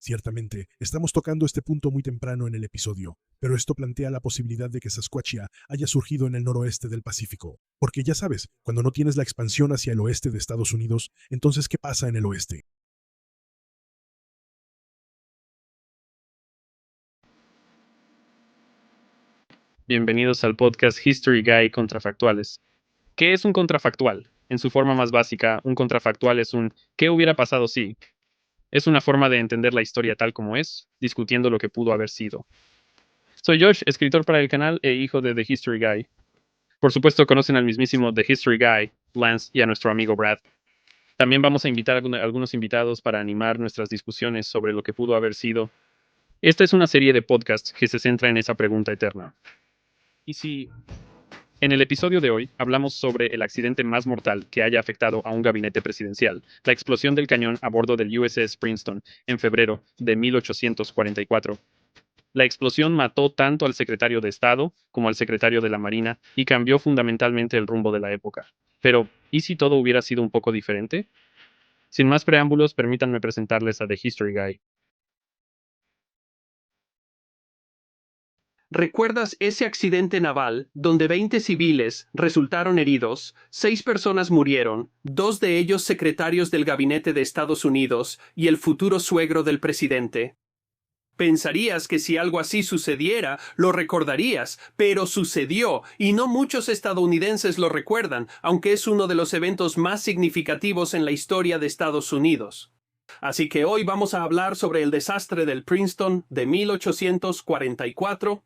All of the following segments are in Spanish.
Ciertamente, estamos tocando este punto muy temprano en el episodio, pero esto plantea la posibilidad de que Sasquatchia haya surgido en el noroeste del Pacífico. Porque ya sabes, cuando no tienes la expansión hacia el oeste de Estados Unidos, entonces ¿qué pasa en el oeste? Bienvenidos al podcast History Guy Contrafactuales. ¿Qué es un contrafactual? En su forma más básica, un contrafactual es un ¿qué hubiera pasado si? Es una forma de entender la historia tal como es, discutiendo lo que pudo haber sido. Soy Josh, escritor para el canal e hijo de The History Guy. Por supuesto conocen al mismísimo The History Guy, Lance, y a nuestro amigo Brad. También vamos a invitar a algunos invitados para animar nuestras discusiones sobre lo que pudo haber sido. Esta es una serie de podcasts que se centra en esa pregunta eterna. ¿Y si En el episodio de hoy hablamos sobre el accidente más mortal que haya afectado a un gabinete presidencial, la explosión del cañón a bordo del USS Princeton en febrero de 1844. La explosión mató tanto al secretario de Estado como al secretario de la Marina y cambió fundamentalmente el rumbo de la época. Pero, ¿y si todo hubiera sido un poco diferente? Sin más preámbulos, permítanme presentarles a The History Guy. ¿Recuerdas ese accidente naval donde 20 civiles resultaron heridos, 6 personas murieron, 2 de ellos secretarios del gabinete de Estados Unidos y el futuro suegro del presidente? Pensarías que si algo así sucediera, lo recordarías, pero sucedió, y no muchos estadounidenses lo recuerdan, aunque es uno de los eventos más significativos en la historia de Estados Unidos. Así que hoy vamos a hablar sobre el desastre del Princeton de 1844.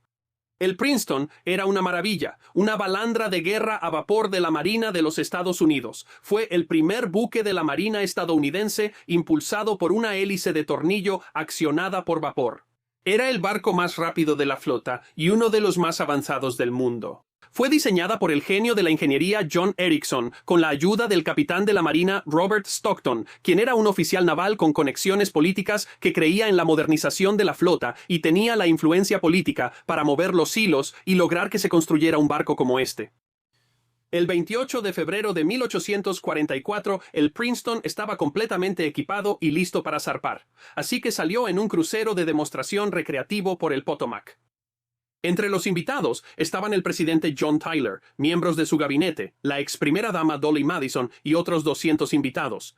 El Princeton era una maravilla, una balandra de guerra a vapor de la Marina de los Estados Unidos. Fue el primer buque de la Marina estadounidense impulsado por una hélice de tornillo accionada por vapor. Era el barco más rápido de la flota y uno de los más avanzados del mundo. Fue diseñada por el genio de la ingeniería John Erickson, con la ayuda del capitán de la Marina Robert Stockton, quien era un oficial naval con conexiones políticas que creía en la modernización de la flota y tenía la influencia política para mover los hilos y lograr que se construyera un barco como este. El 28 de febrero de 1844, el Princeton estaba completamente equipado y listo para zarpar, así que salió en un crucero de demostración recreativo por el Potomac. Entre los invitados estaban el presidente John Tyler, miembros de su gabinete, la ex primera dama Dolly Madison y otros 200 invitados.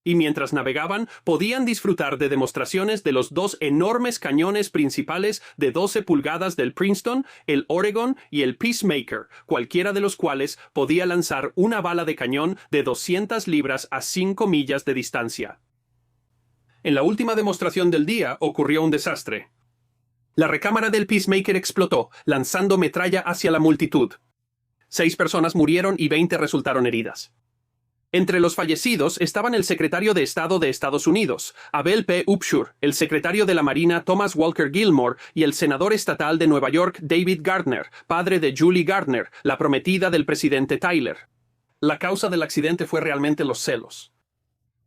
Y mientras navegaban, podían disfrutar de demostraciones de los 2 enormes cañones principales de 12 pulgadas del Princeton, el Oregon y el Peacemaker, cualquiera de los cuales podía lanzar una bala de cañón de 200 libras a 5 millas de distancia. En la última demostración del día ocurrió un desastre. La recámara del Peacemaker explotó, lanzando metralla hacia la multitud. 6 personas murieron y 20 resultaron heridas. Entre los fallecidos estaban el secretario de Estado de Estados Unidos, Abel P. Upshur, el secretario de la Marina Thomas Walker Gilmore y el senador estatal de Nueva York David Gardner, padre de Julie Gardner, la prometida del presidente Tyler. La causa del accidente fue realmente los celos.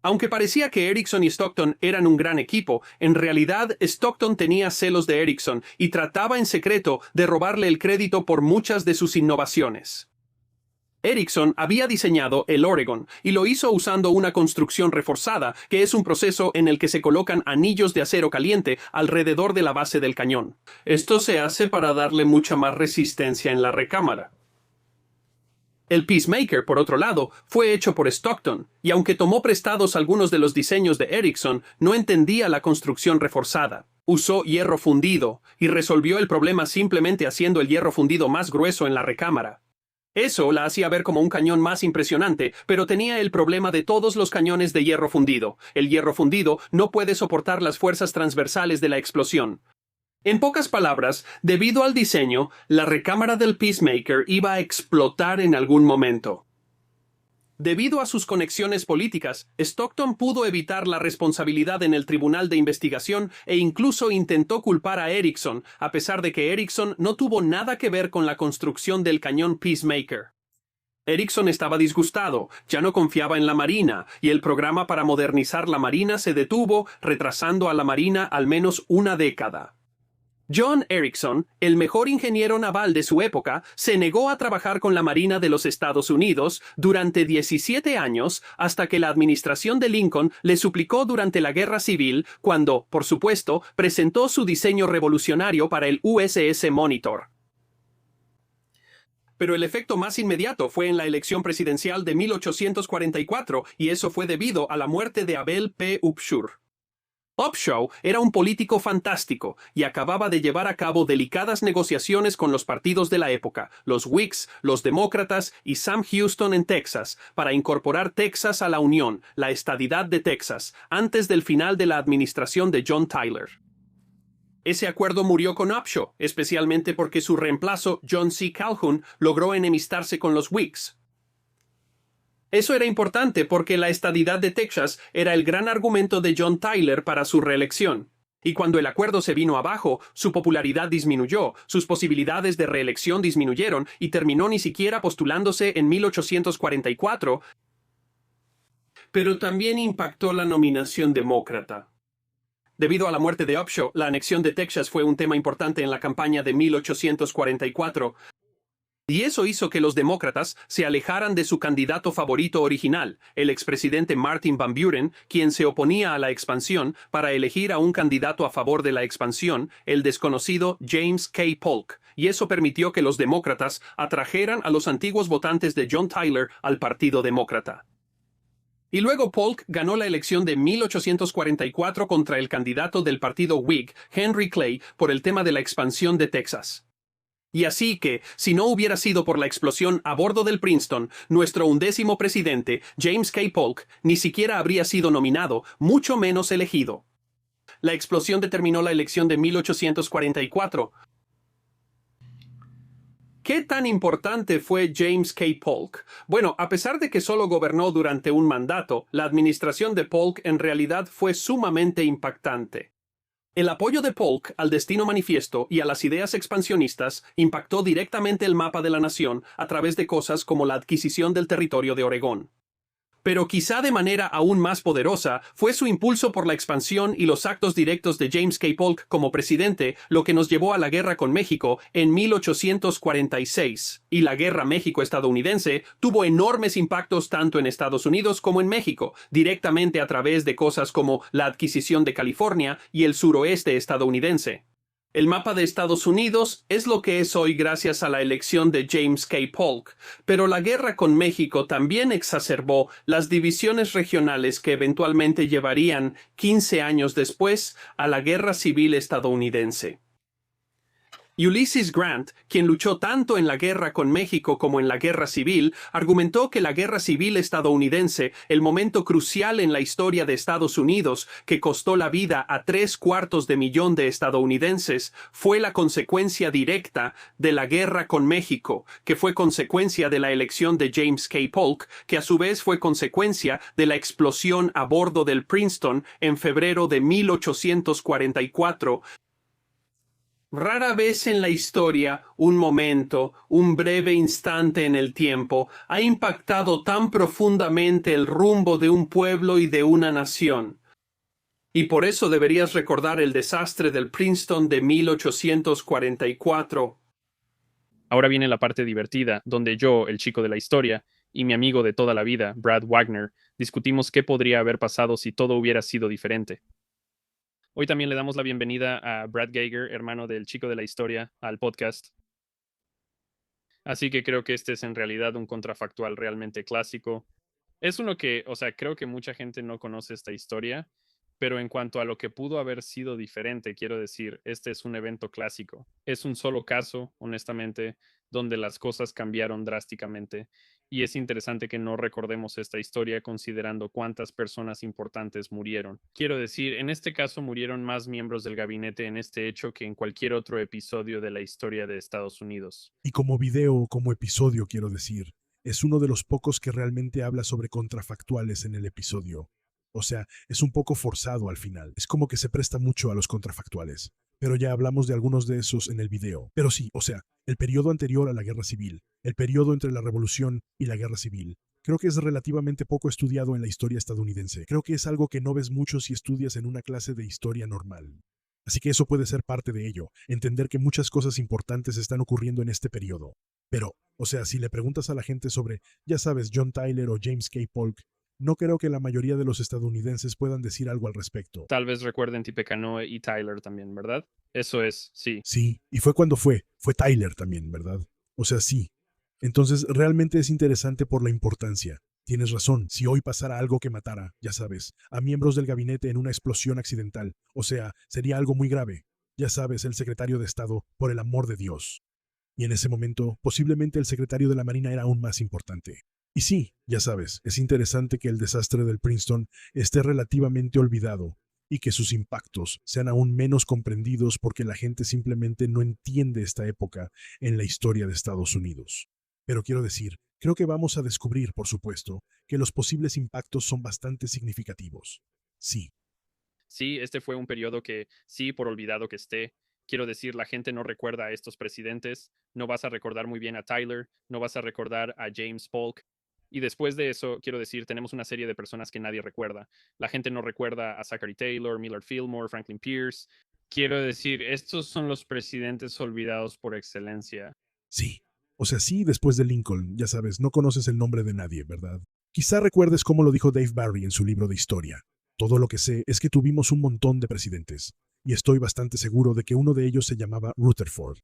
Aunque parecía que Erickson y Stockton eran un gran equipo, en realidad Stockton tenía celos de Erickson y trataba en secreto de robarle el crédito por muchas de sus innovaciones. Erickson había diseñado el Oregon y lo hizo usando una construcción reforzada, que es un proceso en el que se colocan anillos de acero caliente alrededor de la base del cañón. Esto se hace para darle mucha más resistencia en la recámara. El Peacemaker, por otro lado, fue hecho por Stockton, y aunque tomó prestados algunos de los diseños de Erickson, no entendía la construcción reforzada. Usó hierro fundido, y resolvió el problema simplemente haciendo el hierro fundido más grueso en la recámara. Eso la hacía ver como un cañón más impresionante, pero tenía el problema de todos los cañones de hierro fundido. El hierro fundido no puede soportar las fuerzas transversales de la explosión. En pocas palabras, debido al diseño, la recámara del Peacemaker iba a explotar en algún momento. Debido a sus conexiones políticas, Stockton pudo evitar la responsabilidad en el tribunal de investigación e incluso intentó culpar a Erickson, a pesar de que Erickson no tuvo nada que ver con la construcción del cañón Peacemaker. Erickson estaba disgustado, ya no confiaba en la Marina, y el programa para modernizar la Marina se detuvo, retrasando a la Marina al menos una década. John Erickson, el mejor ingeniero naval de su época, se negó a trabajar con la Marina de los Estados Unidos durante 17 años hasta que la administración de Lincoln le suplicó durante la Guerra Civil cuando, por supuesto, presentó su diseño revolucionario para el USS Monitor. Pero el efecto más inmediato fue en la elección presidencial de 1844 y eso fue debido a la muerte de Abel P. Upshur. Upshaw era un político fantástico y acababa de llevar a cabo delicadas negociaciones con los partidos de la época, los Whigs, los Demócratas y Sam Houston en Texas, para incorporar Texas a la Unión, la estadidad de Texas, antes del final de la administración de John Tyler. Ese acuerdo murió con Upshaw, especialmente porque su reemplazo, John C. Calhoun, logró enemistarse con los Whigs. Eso era importante porque la estadidad de Texas era el gran argumento de John Tyler para su reelección. Y cuando el acuerdo se vino abajo, su popularidad disminuyó, sus posibilidades de reelección disminuyeron y terminó ni siquiera postulándose en 1844, pero también impactó la nominación demócrata. Debido a la muerte de Upshaw, la anexión de Texas fue un tema importante en la campaña de 1844, y eso hizo que los demócratas se alejaran de su candidato favorito original, el expresidente Martin Van Buren, quien se oponía a la expansión, para elegir a un candidato a favor de la expansión, el desconocido James K. Polk, y eso permitió que los demócratas atrajeran a los antiguos votantes de John Tyler al Partido Demócrata. Y luego Polk ganó la elección de 1844 contra el candidato del partido Whig, Henry Clay, por el tema de la expansión de Texas. Y así que, si no hubiera sido por la explosión a bordo del Princeton, nuestro 11º presidente, James K. Polk, ni siquiera habría sido nominado, mucho menos elegido. La explosión determinó la elección de 1844. ¿Qué tan importante fue James K. Polk? Bueno, a pesar de que solo gobernó durante un mandato, la administración de Polk en realidad fue sumamente impactante. El apoyo de Polk al Destino Manifiesto y a las ideas expansionistas impactó directamente el mapa de la nación a través de cosas como la adquisición del territorio de Oregón. Pero quizá de manera aún más poderosa fue su impulso por la expansión y los actos directos de James K. Polk como presidente lo que nos llevó a la guerra con México en 1846. Y la guerra México-estadounidense tuvo enormes impactos tanto en Estados Unidos como en México, directamente a través de cosas como la adquisición de California y el suroeste estadounidense. El mapa de Estados Unidos es lo que es hoy gracias a la elección de James K. Polk, pero la guerra con México también exacerbó las divisiones regionales que eventualmente llevarían, 15 años después, a la Guerra Civil estadounidense. Ulysses Grant, quien luchó tanto en la guerra con México como en la guerra civil, argumentó que la guerra civil estadounidense, el momento crucial en la historia de Estados Unidos, que costó la vida a 3/4 de estadounidenses, fue la consecuencia directa de la guerra con México, que fue consecuencia de la elección de James K. Polk, que a su vez fue consecuencia de la explosión a bordo del Princeton en febrero de 1844, Rara vez en la historia, un momento, un breve instante en el tiempo, ha impactado tan profundamente el rumbo de un pueblo y de una nación. Y por eso deberías recordar el desastre del Princeton de 1844. Ahora viene la parte divertida, donde yo, el chico de la historia, y mi amigo de toda la vida, Brad Wagner, discutimos qué podría haber pasado si todo hubiera sido diferente. Hoy también le damos la bienvenida a Brad Geiger, hermano del chico de la historia, al podcast. Así que creo que este es en realidad un contrafactual realmente clásico. Es uno que, creo que mucha gente no conoce esta historia, pero en cuanto a lo que pudo haber sido diferente, quiero decir, este es un evento clásico. Es un solo caso, honestamente, donde las cosas cambiaron drásticamente. Y es interesante que no recordemos esta historia considerando cuántas personas importantes murieron. Quiero decir, en este caso murieron más miembros del gabinete en este hecho que en cualquier otro episodio de la historia de Estados Unidos. Y como video o como episodio, quiero decir, es uno de los pocos que realmente habla sobre contrafactuales en el episodio. O sea, es un poco forzado al final. Es como que se presta mucho a los contrafactuales. Pero ya hablamos de algunos de esos en el video. Pero sí, el periodo anterior a la Guerra Civil, el periodo entre la Revolución y la Guerra Civil, creo que es relativamente poco estudiado en la historia estadounidense. Creo que es algo que no ves mucho si estudias en una clase de historia normal. Así que eso puede ser parte de ello, entender que muchas cosas importantes están ocurriendo en este periodo. Pero, o sea, si le preguntas a la gente sobre, ya sabes, John Tyler o James K. Polk, no creo que la mayoría de los estadounidenses puedan decir algo al respecto. Tal vez recuerden Tippecanoe y Tyler también, ¿verdad? Eso es, sí. Sí, y fue cuando fue Tyler también, ¿verdad? O sea, sí. Entonces, realmente es interesante por la importancia. Tienes razón, si hoy pasara algo que matara, ya sabes, a miembros del gabinete en una explosión accidental, o sea, sería algo muy grave. Ya sabes, el secretario de Estado, por el amor de Dios. Y en ese momento, posiblemente el secretario de la Marina era aún más importante. Y sí, ya sabes, es interesante que el desastre del Princeton esté relativamente olvidado y que sus impactos sean aún menos comprendidos porque la gente simplemente no entiende esta época en la historia de Estados Unidos. Pero quiero decir, creo que vamos a descubrir, por supuesto, que los posibles impactos son bastante significativos. Sí, Sí, este fue un periodo que, sí, por olvidado que esté, quiero decir, la gente no recuerda a estos presidentes, no vas a recordar muy bien a Tyler, no vas a recordar a James Polk. Y después de eso, quiero decir, tenemos una serie de personas que nadie recuerda. La gente no recuerda a Zachary Taylor, Millard Fillmore, Franklin Pierce. Quiero decir, estos son los presidentes olvidados por excelencia. sí. O sea, sí, después de Lincoln, ya sabes, no conoces el nombre de nadie, ¿verdad? Quizá recuerdes cómo lo dijo Dave Barry en su libro de historia. Todo lo que sé es que tuvimos un montón de presidentes, y estoy bastante seguro de que uno de ellos se llamaba Rutherford.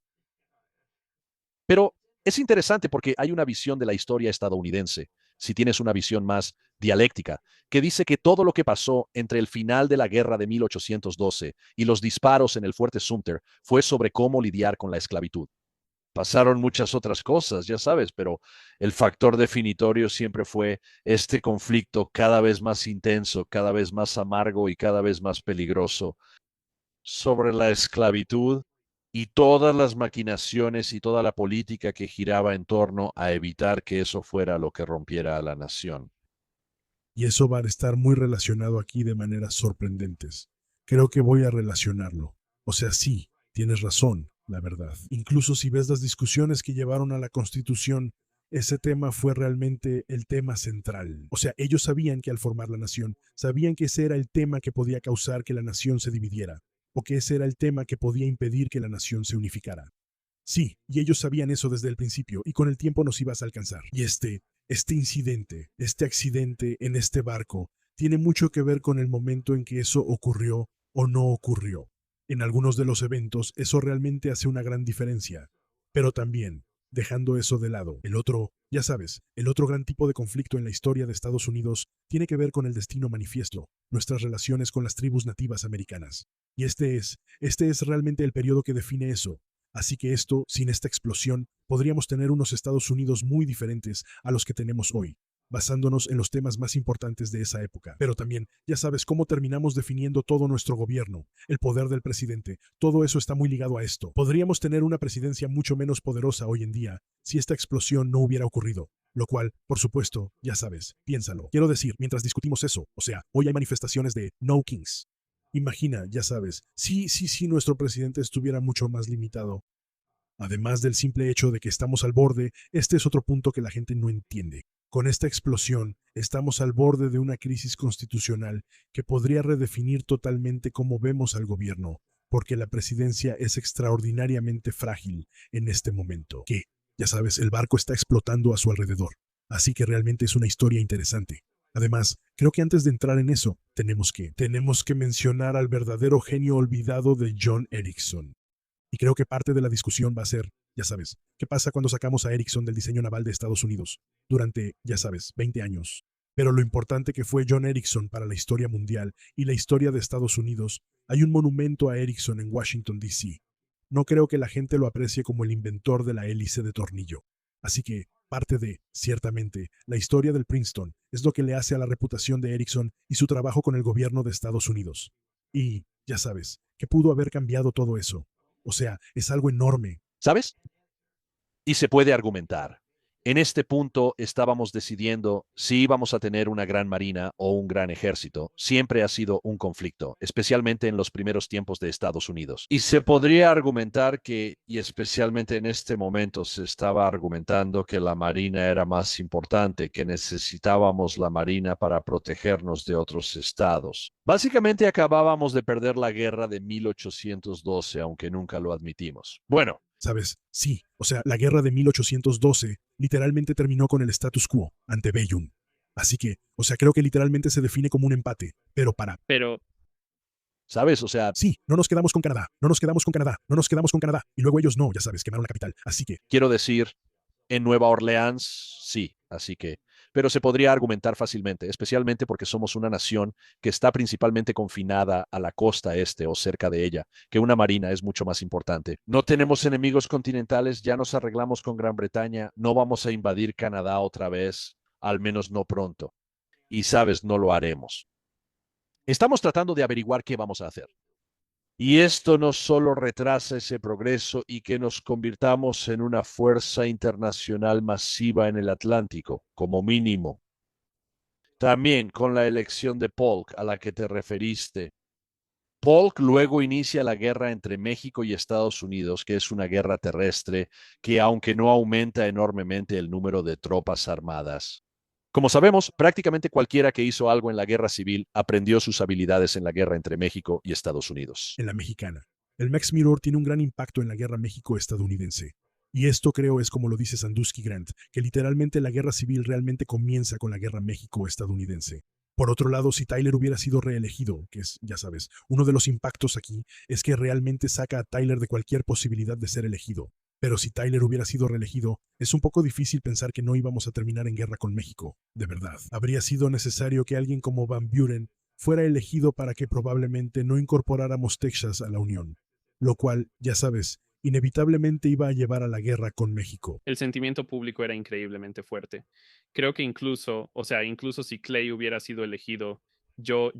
Pero es interesante porque hay una visión de la historia estadounidense, si tienes una visión más dialéctica, que dice que todo lo que pasó entre el final de la guerra de 1812 y los disparos en el fuerte Sumter fue sobre cómo lidiar con la esclavitud. Pasaron muchas otras cosas, ya sabes, pero el factor definitorio siempre fue este conflicto cada vez más intenso, cada vez más amargo y cada vez más peligroso sobre la esclavitud y todas las maquinaciones y toda la política que giraba en torno a evitar que eso fuera lo que rompiera a la nación. Y eso va a estar muy relacionado aquí de maneras sorprendentes. Creo que voy a relacionarlo. O sea, sí, tienes razón, la verdad. Incluso si ves las discusiones que llevaron a la Constitución, ese tema fue realmente el tema central. O sea, ellos sabían que al formar la nación, sabían que ese era el tema que podía causar que la nación se dividiera, o que ese era el tema que podía impedir que la nación se unificara. Sí, y ellos sabían eso desde el principio, y con el tiempo nos ibas a alcanzar. Y este incidente, este accidente en este barco, tiene mucho que ver con el momento en que eso ocurrió o no ocurrió. En algunos de los eventos eso realmente hace una gran diferencia. Pero también, dejando eso de lado, el otro, ya sabes, el otro gran tipo de conflicto en la historia de Estados Unidos tiene que ver con el destino manifiesto, nuestras relaciones con las tribus nativas americanas. Y este es realmente el periodo que define eso. Así que esto, sin esta explosión, podríamos tener unos Estados Unidos muy diferentes a los que tenemos hoy, basándonos en los temas más importantes de esa época. Pero también, ya sabes cómo terminamos definiendo todo nuestro gobierno, el poder del presidente, todo eso está muy ligado a esto. Podríamos tener una presidencia mucho menos poderosa hoy en día si esta explosión no hubiera ocurrido. Lo cual, por supuesto, ya sabes, piénsalo. Quiero decir, mientras discutimos eso, o sea, hoy hay manifestaciones de No Kings. Imagina, ya sabes, sí, nuestro presidente estuviera mucho más limitado. Además del simple hecho de que estamos al borde, este es otro punto que la gente no entiende. Con esta explosión, estamos al borde de una crisis constitucional que podría redefinir totalmente cómo vemos al gobierno, porque la presidencia es extraordinariamente frágil en este momento. Que, ya sabes, el barco está explotando a su alrededor. Así que realmente es una historia interesante. Además, creo que antes de entrar en eso, tenemos que mencionar al verdadero genio olvidado de John Erickson. Y creo que parte de la discusión va a ser, ya sabes, ¿qué pasa cuando sacamos a Erickson del diseño naval de Estados Unidos? Durante, ya sabes, 20 años. Pero lo importante que fue John Erickson para la historia mundial y la historia de Estados Unidos, hay un monumento a Erickson en Washington, D.C. No creo que la gente lo aprecie como el inventor de la hélice de tornillo. Así que, parte de, ciertamente, la historia del Princeton es lo que le hace a la reputación de Erickson y su trabajo con el gobierno de Estados Unidos. Y, ya sabes, que pudo haber cambiado todo eso. O sea, es algo enorme. ¿Sabes? Y se puede argumentar. En este punto estábamos decidiendo si íbamos a tener una gran marina o un gran ejército. Siempre ha sido un conflicto, especialmente en los primeros tiempos de Estados Unidos. Y se podría argumentar que, y especialmente en este momento se estaba argumentando que la marina era más importante, que necesitábamos la marina para protegernos de otros estados. Básicamente acabábamos de perder la guerra de 1812, aunque nunca lo admitimos. Bueno, ¿Sabes? Sí, o sea, la guerra de 1812 literalmente terminó con el status quo, antebellum. Así que, o sea, creo que literalmente se define como un empate, pero para... Pero, ¿sabes? O sea, Sí, no nos quedamos con Canadá, no nos quedamos con Canadá, no nos quedamos con Canadá, y luego ellos no, ya sabes, quemaron la capital. Así que, quiero decir, en Nueva Orleans, sí, así que, pero se podría argumentar fácilmente, especialmente porque somos una nación que está principalmente confinada a la costa este o cerca de ella, que una marina es mucho más importante. No tenemos enemigos continentales, ya nos arreglamos con Gran Bretaña, no vamos a invadir Canadá otra vez, al menos no pronto. Y sabes, no lo haremos. Estamos tratando de averiguar qué vamos a hacer. Y esto no solo retrasa ese progreso y que nos convirtamos en una fuerza internacional masiva en el Atlántico, como mínimo. También con la elección de Polk a la que te referiste. Polk luego inicia la guerra entre México y Estados Unidos, que es una guerra terrestre que, aunque no aumenta enormemente el número de tropas armadas. Como sabemos, prácticamente cualquiera que hizo algo en la guerra civil aprendió sus habilidades en la guerra entre México y Estados Unidos. en la mexicana. El Max Mirror tiene un gran impacto en la guerra México-estadounidense. Y esto creo es como lo dice Sandusky Grant, que literalmente la guerra civil realmente comienza con la guerra México-estadounidense. Por otro lado, si Tyler hubiera sido reelegido, que es, ya sabes, uno de los impactos aquí es que realmente saca a Tyler de cualquier posibilidad de ser elegido. Pero si Tyler hubiera sido reelegido, es un poco difícil pensar que no íbamos a terminar en guerra con México, de verdad. Habría sido necesario que alguien como Van Buren fuera elegido para que probablemente no incorporáramos Texas a la Unión, lo cual, ya sabes, inevitablemente iba a llevar a la guerra con México. el sentimiento público era increíblemente fuerte. Creo que incluso, o sea, incluso si Clay hubiera sido elegido, yo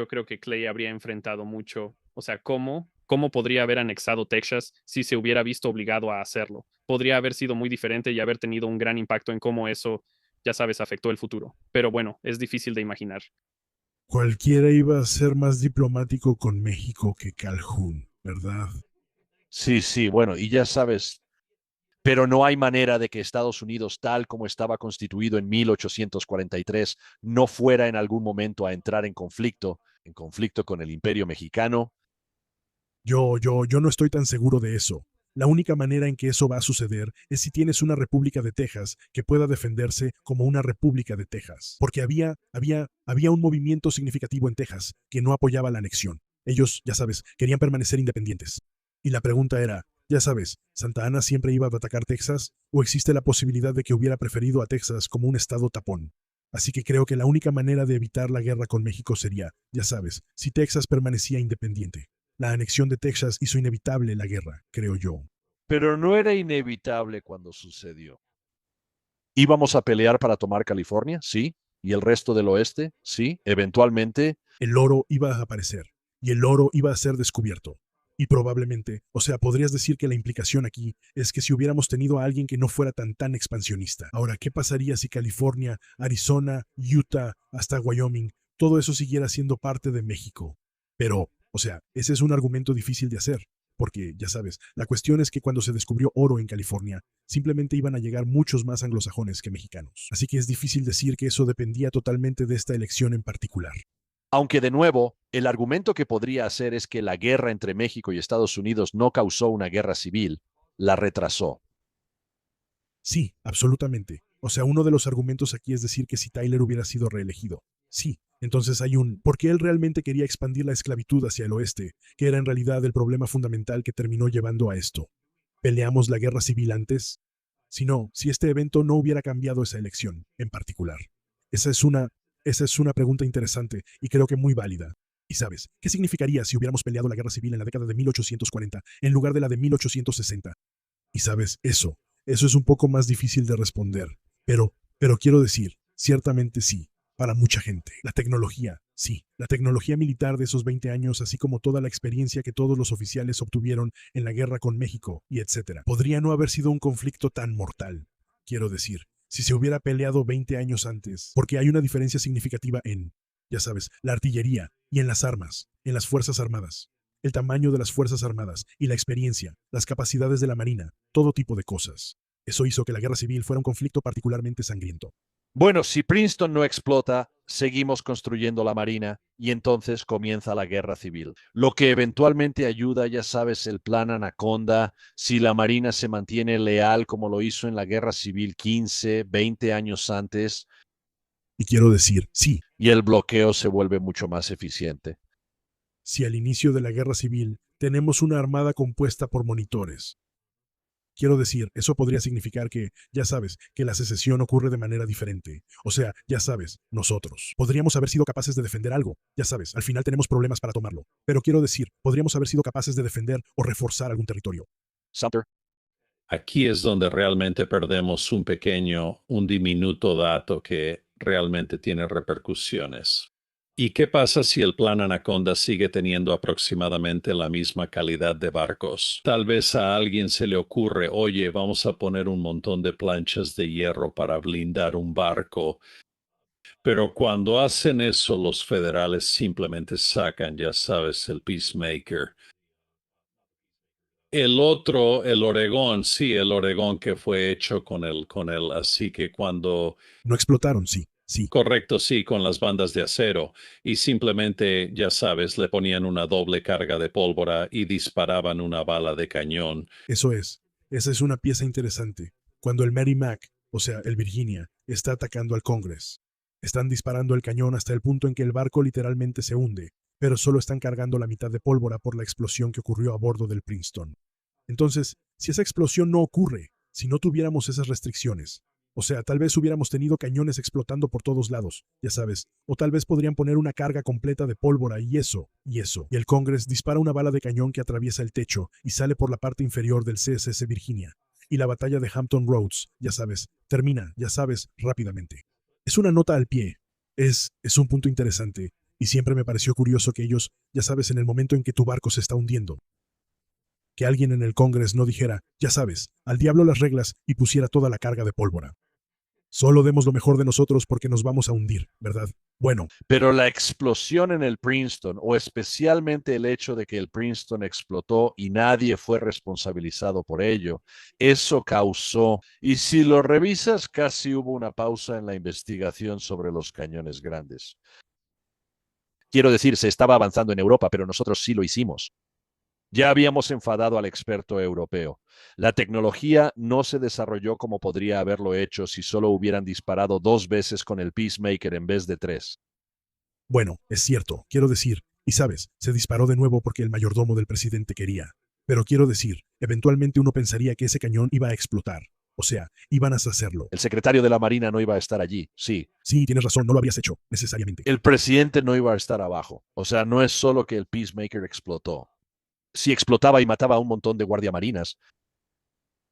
creo que Clay habría enfrentado mucho. O sea, ¿cómo podría haber anexado Texas si se hubiera visto obligado a hacerlo? Podría haber sido muy diferente y haber tenido un gran impacto en cómo eso, ya sabes, afectó el futuro. Pero bueno, es difícil de imaginar. Cualquiera iba a ser más diplomático con México que Calhoun, ¿verdad? Sí, sí, bueno, y ya sabes, pero no hay manera de que Estados Unidos, tal como estaba constituido en 1843, no fuera en algún momento a entrar en conflicto con el Imperio Mexicano. Yo no estoy tan seguro de eso. La única manera en que eso va a suceder es si tienes una República de Texas que pueda defenderse como una República de Texas. Porque había un movimiento significativo en Texas que no apoyaba la anexión. Ellos, ya sabes, querían permanecer independientes. Y la pregunta era, ya sabes, ¿Santa Ana siempre iba a atacar Texas? ¿O existe la posibilidad de que hubiera preferido a Texas como un estado tapón? Así que creo que la única manera de evitar la guerra con México sería, ya sabes, si Texas permanecía independiente. La anexión de Texas hizo inevitable la guerra, creo yo. Pero no era inevitable cuando sucedió. ¿Íbamos a pelear para tomar California? Sí. ¿Y el resto del oeste? Sí. Eventualmente. El oro iba a aparecer, y el oro iba a ser descubierto. Y probablemente, o sea, podrías decir que la implicación aquí es que si hubiéramos tenido a alguien que no fuera tan expansionista. Ahora, ¿qué pasaría si California, Arizona, Utah, hasta Wyoming, todo eso siguiera siendo parte de México? Pero, o sea, ese es un argumento difícil de hacer, porque, ya sabes, la cuestión es que cuando se descubrió oro en California, simplemente iban a llegar muchos más anglosajones que mexicanos. Así que es difícil decir que eso dependía totalmente de esta elección en particular. Aunque de nuevo, el argumento que podría hacer es que la guerra entre México y Estados Unidos no causó una guerra civil, la retrasó. Sí, absolutamente. O sea, uno de los argumentos aquí es decir que si Tyler hubiera sido reelegido. Sí, entonces hay porque él realmente quería expandir la esclavitud hacia el oeste, que era en realidad el problema fundamental que terminó llevando a esto. ¿Peleamos la guerra civil antes? Si no, si este evento no hubiera cambiado esa elección, en particular. Esa es una pregunta interesante y creo que muy válida. Y sabes, ¿qué significaría si hubiéramos peleado la guerra civil en la década de 1840 en lugar de la de 1860? Y sabes, eso es un poco más difícil de responder. Pero quiero decir, ciertamente sí, para mucha gente. La tecnología, sí, la tecnología militar de esos 20 años, así como toda la experiencia que todos los oficiales obtuvieron en la guerra con México, y etcétera. Podría no haber sido un conflicto tan mortal. Quiero decir, si se hubiera peleado 20 años antes, porque hay una diferencia significativa en, ya sabes, la artillería y en las armas, en las Fuerzas Armadas, el tamaño de las Fuerzas Armadas y la experiencia, las capacidades de la Marina, todo tipo de cosas. Eso hizo que la guerra civil fuera un conflicto particularmente sangriento. Bueno, si Princeton no explota, seguimos construyendo la Marina y entonces comienza la guerra civil. Lo que eventualmente ayuda, ya sabes, el plan Anaconda, si la Marina se mantiene leal como lo hizo en la guerra civil 15, 20 años antes, Y quiero decir, sí, y el bloqueo se vuelve mucho más eficiente. si al inicio de la guerra civil tenemos una armada compuesta por monitores. Quiero decir, eso podría significar que, ya sabes, que la secesión ocurre de manera diferente. O sea, ya sabes, nosotros podríamos haber sido capaces de defender algo. Ya sabes, al final tenemos problemas para tomarlo. Pero quiero decir, podríamos haber sido capaces de defender o reforzar algún territorio. Sumter, Aquí es donde realmente perdemos un diminuto dato que realmente tiene repercusiones. ¿Y qué pasa si el plan Anaconda sigue teniendo aproximadamente la misma calidad de barcos? Tal vez a alguien se le ocurre, oye, vamos a poner un montón de planchas de hierro para blindar un barco. Pero cuando hacen eso, los federales simplemente sacan, ya sabes, el Peacemaker. El otro, el Oregón, sí, el Oregón que fue hecho así que cuando, No explotaron, sí, sí. correcto, sí, con las bandas de acero, y simplemente, ya sabes, le ponían una doble carga de pólvora y disparaban una bala de cañón. Eso es. Esa es una pieza interesante. Cuando el Merrimack, o sea, el Virginia, está atacando al Congress. Están disparando el cañón hasta el punto en que el barco literalmente se hunde, pero solo están cargando la mitad de pólvora por la explosión que ocurrió a bordo del Princeton. Entonces, si esa explosión no ocurre, si no tuviéramos esas restricciones, o sea, tal vez hubiéramos tenido cañones explotando por todos lados, ya sabes, o tal vez podrían poner una carga completa de pólvora y eso, y el Congress dispara una bala de cañón que atraviesa el techo y sale por la parte inferior del CSS Virginia. Y la batalla de Hampton Roads, ya sabes, termina, ya sabes, rápidamente. Es una nota al pie. Es un punto interesante, y siempre me pareció curioso que ellos, ya sabes, en el momento en que tu barco se está hundiendo, que alguien en el Congress no dijera, ya sabes, al diablo las reglas y pusiera toda la carga de pólvora. Solo demos lo mejor de nosotros porque nos vamos a hundir, ¿verdad? Bueno, pero la explosión en el Princeton, o especialmente el hecho de que el Princeton explotó y nadie fue responsabilizado por ello, eso causó, y si lo revisas, casi hubo una pausa en la investigación sobre los cañones grandes. Quiero decir, se estaba avanzando en Europa, pero nosotros sí lo hicimos. Ya habíamos enfadado al experto europeo. La tecnología no se desarrolló como podría haberlo hecho si solo hubieran disparado 2 veces con el Peacemaker en vez de 3. bueno, es cierto, quiero decir, y sabes, se disparó de nuevo porque el mayordomo del presidente quería. Pero quiero decir, eventualmente uno pensaría que ese cañón iba a explotar. O sea, iban a hacerlo. El secretario de la Marina no iba a estar allí, sí. Sí, tienes razón, no lo habrías hecho, necesariamente. El presidente no iba a estar abajo. O sea, no es solo que el Peacemaker explotó. Si explotaba y mataba a un montón de guardiamarinas,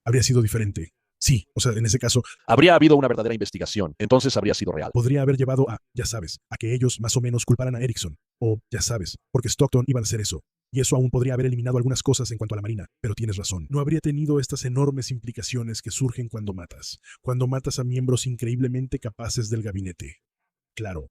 Habría sido diferente. Sí, o sea, en ese caso, habría habido una verdadera investigación. Entonces habría sido real. podría haber llevado a, ya sabes, a que ellos más o menos culparan a Erickson. O, ya sabes, porque Stockton iba a hacer eso. Y eso aún podría haber eliminado algunas cosas en cuanto a la Marina, pero tienes razón. No habría tenido estas enormes implicaciones que surgen cuando matas a miembros increíblemente capaces del gabinete. Claro,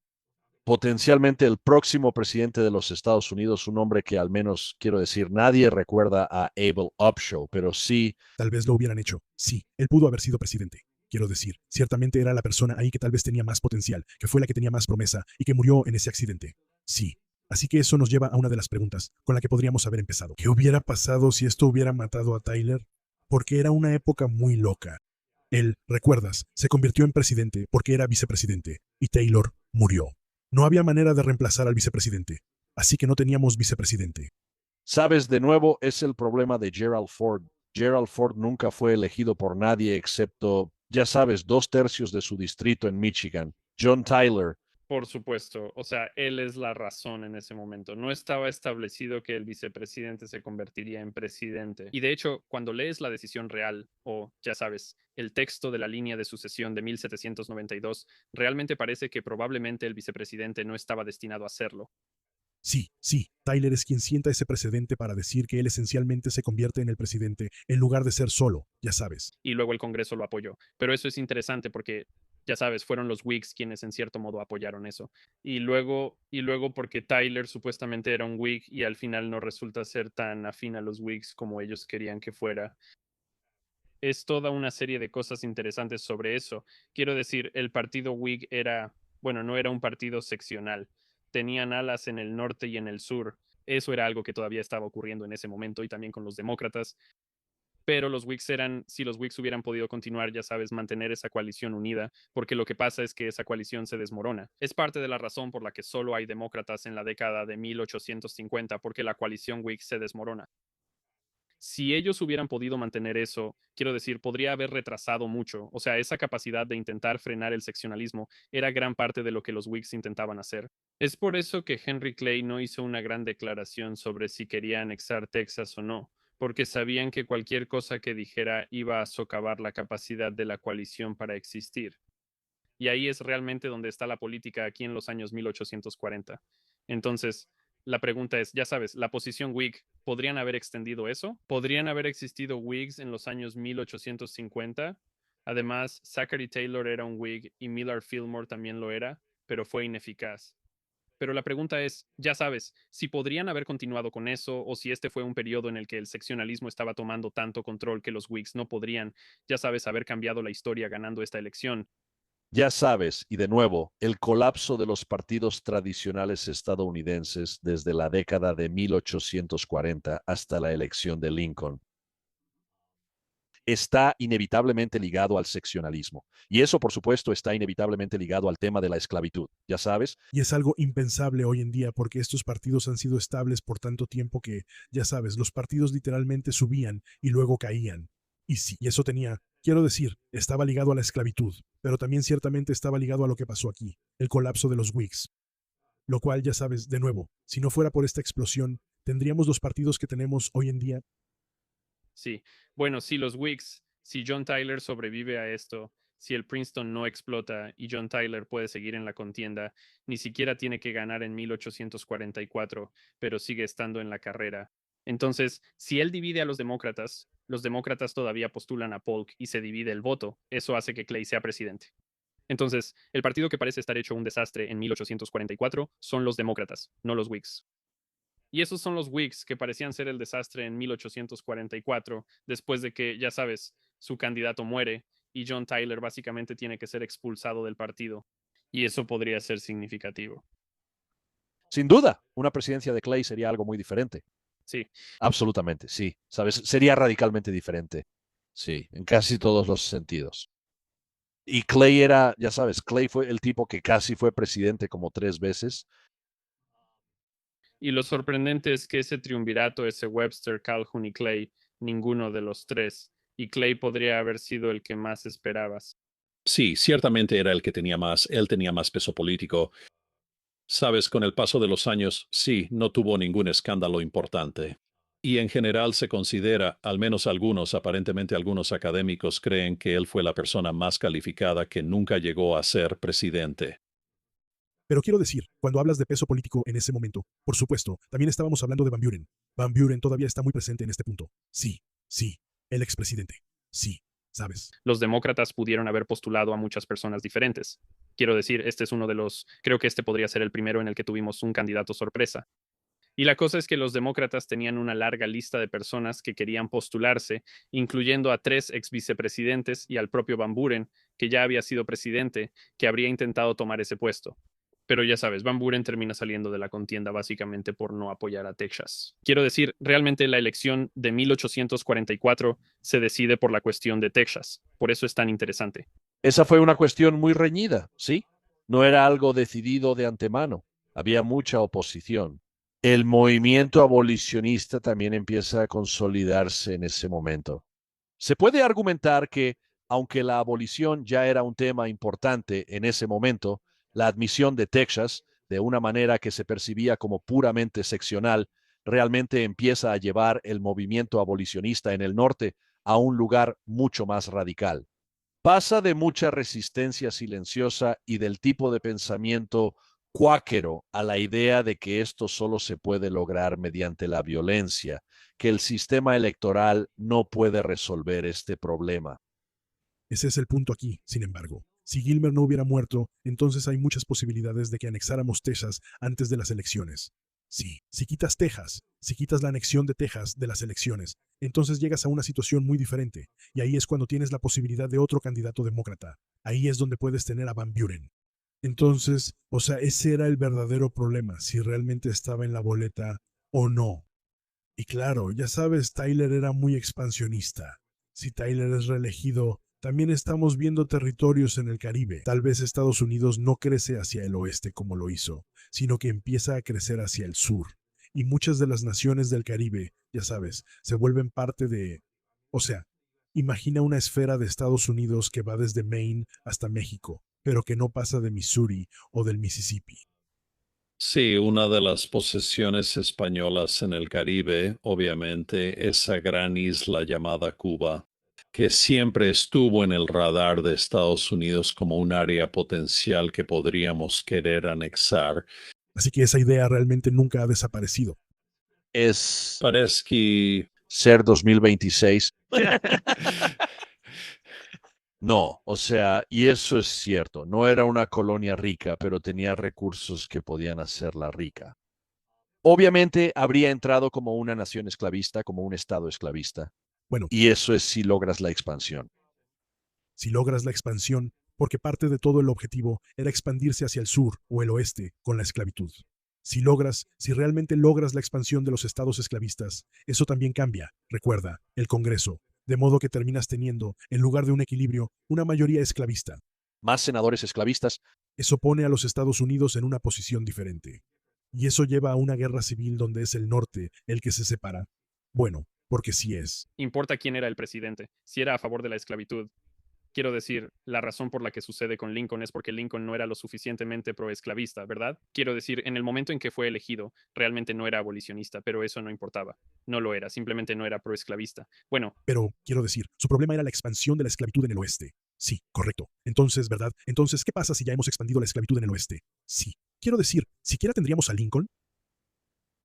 Potencialmente el próximo presidente de los Estados Unidos, un hombre que al menos, quiero decir, nadie recuerda a Abel Upshaw, pero sí, tal vez lo hubieran hecho. Sí, él pudo haber sido presidente. Quiero decir, ciertamente era la persona ahí que tal vez tenía más potencial, que fue la que tenía más promesa y que murió en ese accidente. Sí. Así que eso nos lleva a una de las preguntas con la que podríamos haber empezado. ¿Qué hubiera pasado si esto hubiera matado a Tyler? Porque era una época muy loca. Él, recuerdas, se convirtió en presidente porque era vicepresidente y Taylor murió. No había manera de reemplazar al vicepresidente, así que no teníamos vicepresidente. sabes, de nuevo es el problema de Gerald Ford. Gerald Ford nunca fue elegido por nadie excepto, ya sabes, 2/3 de su distrito en Michigan. John Tyler, Por supuesto, o sea, él es la razón en ese momento. No estaba establecido que el vicepresidente se convertiría en presidente. Y de hecho, cuando lees la decisión real, o ya sabes, el texto de la línea de sucesión de 1792, realmente parece que probablemente el vicepresidente no estaba destinado a hacerlo. Sí, sí, Tyler es quien sienta ese precedente para decir que él esencialmente se convierte en el presidente en lugar de ser solo, ya sabes. Y luego el Congreso lo apoyó. Pero eso es interesante porque, ya sabes, fueron los Whigs quienes en cierto modo apoyaron eso. Y luego porque Tyler supuestamente era un Whig y al final no resulta ser tan afín a los Whigs como ellos querían que fuera. Es toda una serie de cosas interesantes sobre eso. Quiero decir, el partido Whig era, bueno, no era un partido seccional. Tenían alas en el norte y en el sur. Eso era algo que todavía estaba ocurriendo en ese momento y también con los demócratas. Pero los Whigs eran, si los Whigs hubieran podido continuar, ya sabes, mantener esa coalición unida, porque lo que pasa es que esa coalición se desmorona. Es parte de la razón por la que solo hay demócratas en la década de 1850, porque la coalición Whig se desmorona. Si ellos hubieran podido mantener eso, quiero decir, podría haber retrasado mucho. O sea, esa capacidad de intentar frenar el seccionalismo era gran parte de lo que los Whigs intentaban hacer. Es por eso que Henry Clay no hizo una gran declaración sobre si quería anexar Texas o no, porque sabían que cualquier cosa que dijera iba a socavar la capacidad de la coalición para existir. Y ahí es realmente donde está la política aquí en los años 1840. Entonces, la pregunta es, ya sabes, la posición Whig, ¿podrían haber extendido eso? ¿Podrían haber existido Whigs en los años 1850? Además, Zachary Taylor era un Whig y Millard Fillmore también lo era, pero fue ineficaz. Pero la pregunta es, ya sabes, si podrían haber continuado con eso o si este fue un periodo en el que el seccionalismo estaba tomando tanto control que los Whigs no podrían, ya sabes, haber cambiado la historia ganando esta elección. Ya sabes, y de nuevo, el colapso de los partidos tradicionales estadounidenses desde la década de 1840 hasta la elección de Lincoln está inevitablemente ligado al seccionalismo. Y eso, por supuesto, está inevitablemente ligado al tema de la esclavitud, ya sabes. Y es algo impensable hoy en día porque estos partidos han sido estables por tanto tiempo que, ya sabes, los partidos literalmente subían y luego caían. Y sí, y eso tenía, quiero decir, estaba ligado a la esclavitud, pero también ciertamente estaba ligado a lo que pasó aquí, el colapso de los Whigs. Lo cual, ya sabes, de nuevo, si no fuera por esta explosión, ¿tendríamos los partidos que tenemos hoy en día? Sí, bueno, si los Whigs, si John Tyler sobrevive a esto, si el Princeton no explota y John Tyler puede seguir en la contienda, ni siquiera tiene que ganar en 1844, pero sigue estando en la carrera. Entonces, si él divide a los demócratas todavía postulan a Polk y se divide el voto. Eso hace que Clay sea presidente. Entonces, el partido que parece estar hecho un desastre en 1844 son los demócratas, no los Whigs. Y esos son los Whigs que parecían ser el desastre en 1844, después de que, ya sabes, su candidato muere y John Tyler básicamente tiene que ser expulsado del partido. Y eso podría ser significativo. Sin duda, una presidencia de Clay sería algo muy diferente. Sí, Absolutamente, sí. ¿Sabes? Sería radicalmente diferente. Sí, en casi todos los sentidos. Y Clay era, ya sabes, Clay fue el tipo que casi fue presidente como 3 veces. y lo sorprendente es que ese triunvirato, ese Webster, Calhoun y Clay, ninguno de los tres. Y Clay podría haber sido el que más esperabas. Sí, ciertamente era el que tenía más, él tenía más peso político. Sabes, con el paso de los años, sí, no tuvo ningún escándalo importante. Y en general se considera, al menos algunos, aparentemente algunos académicos creen que él fue la persona más calificada que nunca llegó a ser presidente. Pero quiero decir, cuando hablas de peso político en ese momento, por supuesto, también estábamos hablando de Van Buren. Van Buren todavía está muy presente en este punto. Sí, sí, el expresidente. Sí, ¿sabes? Los demócratas pudieron haber postulado a muchas personas diferentes. Quiero decir, este es uno de los, creo que este podría ser el primero en el que tuvimos un candidato sorpresa. Y la cosa es que los demócratas tenían una larga lista de personas que querían postularse, incluyendo a 3 ex vicepresidentes y al propio Van Buren, que ya había sido presidente, que habría intentado tomar ese puesto. Pero ya sabes, Van Buren termina saliendo de la contienda básicamente por no apoyar a Texas. Quiero decir, realmente la elección de 1844 se decide por la cuestión de Texas. Por eso es tan interesante. Esa fue una cuestión muy reñida, ¿sí? No era algo decidido de antemano. Había mucha oposición. El movimiento abolicionista también empieza a consolidarse en ese momento. Se puede argumentar que, aunque la abolición ya era un tema importante en ese momento, la admisión de Texas, de una manera que se percibía como puramente seccional, realmente empieza a llevar el movimiento abolicionista en el norte a un lugar mucho más radical. Pasa de mucha resistencia silenciosa y del tipo de pensamiento cuáquero a la idea de que esto solo se puede lograr mediante la violencia, que el sistema electoral no puede resolver este problema. Ese es el punto aquí, sin embargo. Si Gilmer no hubiera muerto, entonces hay muchas posibilidades de que anexáramos Texas antes de las elecciones. Sí, si quitas Texas, si quitas la anexión de Texas de las elecciones, entonces llegas a una situación muy diferente, y ahí es cuando tienes la posibilidad de otro candidato demócrata. Ahí es donde puedes tener a Van Buren. Entonces, o sea, ese era el verdadero problema, si realmente estaba en la boleta o no. Y claro, ya sabes, Tyler era muy expansionista. Si Tyler es reelegido, también estamos viendo territorios en el Caribe. Tal vez Estados Unidos no crece hacia el oeste como lo hizo, sino que empieza a crecer hacia el sur. Y muchas de las naciones del Caribe, ya sabes, se vuelven parte de... O sea, imagina una esfera de Estados Unidos que va desde Maine hasta México, pero que no pasa de Missouri o del Mississippi. Sí, una de las posesiones españolas en el Caribe, obviamente, esa gran isla llamada Cuba, que siempre estuvo en el radar de Estados Unidos como un área potencial que podríamos querer anexar. Así que esa idea realmente nunca ha desaparecido. Es Parece que ser 2026. No, o sea, y eso es cierto, no era una colonia rica, pero tenía recursos que podían hacerla rica. Obviamente habría entrado como una nación esclavista, como un estado esclavista, Bueno, y eso es si logras la expansión. si logras la expansión, porque parte de todo el objetivo era expandirse hacia el sur o el oeste con la esclavitud. Si realmente logras la expansión de los estados esclavistas, eso también cambia, recuerda, el Congreso, de modo que terminas teniendo, en lugar de un equilibrio, una mayoría esclavista. Más senadores esclavistas. Eso pone a los Estados Unidos en una posición diferente. Y eso lleva a una guerra civil donde es el norte el que se separa. Bueno, porque sí es. Importa quién era el presidente, si era a favor de la esclavitud. Quiero decir, la razón por la que sucede con Lincoln es porque Lincoln no era lo suficientemente proesclavista, ¿verdad? Quiero decir, en el momento en que fue elegido, realmente no era abolicionista, pero eso no importaba. No lo era, simplemente no era proesclavista. Bueno, Pero, quiero decir, su problema era la expansión de la esclavitud en el oeste. Sí, correcto. Entonces, ¿verdad? Entonces, ¿qué pasa si ya hemos expandido la esclavitud en el oeste? Sí. Quiero decir, ¿siquiera tendríamos a Lincoln?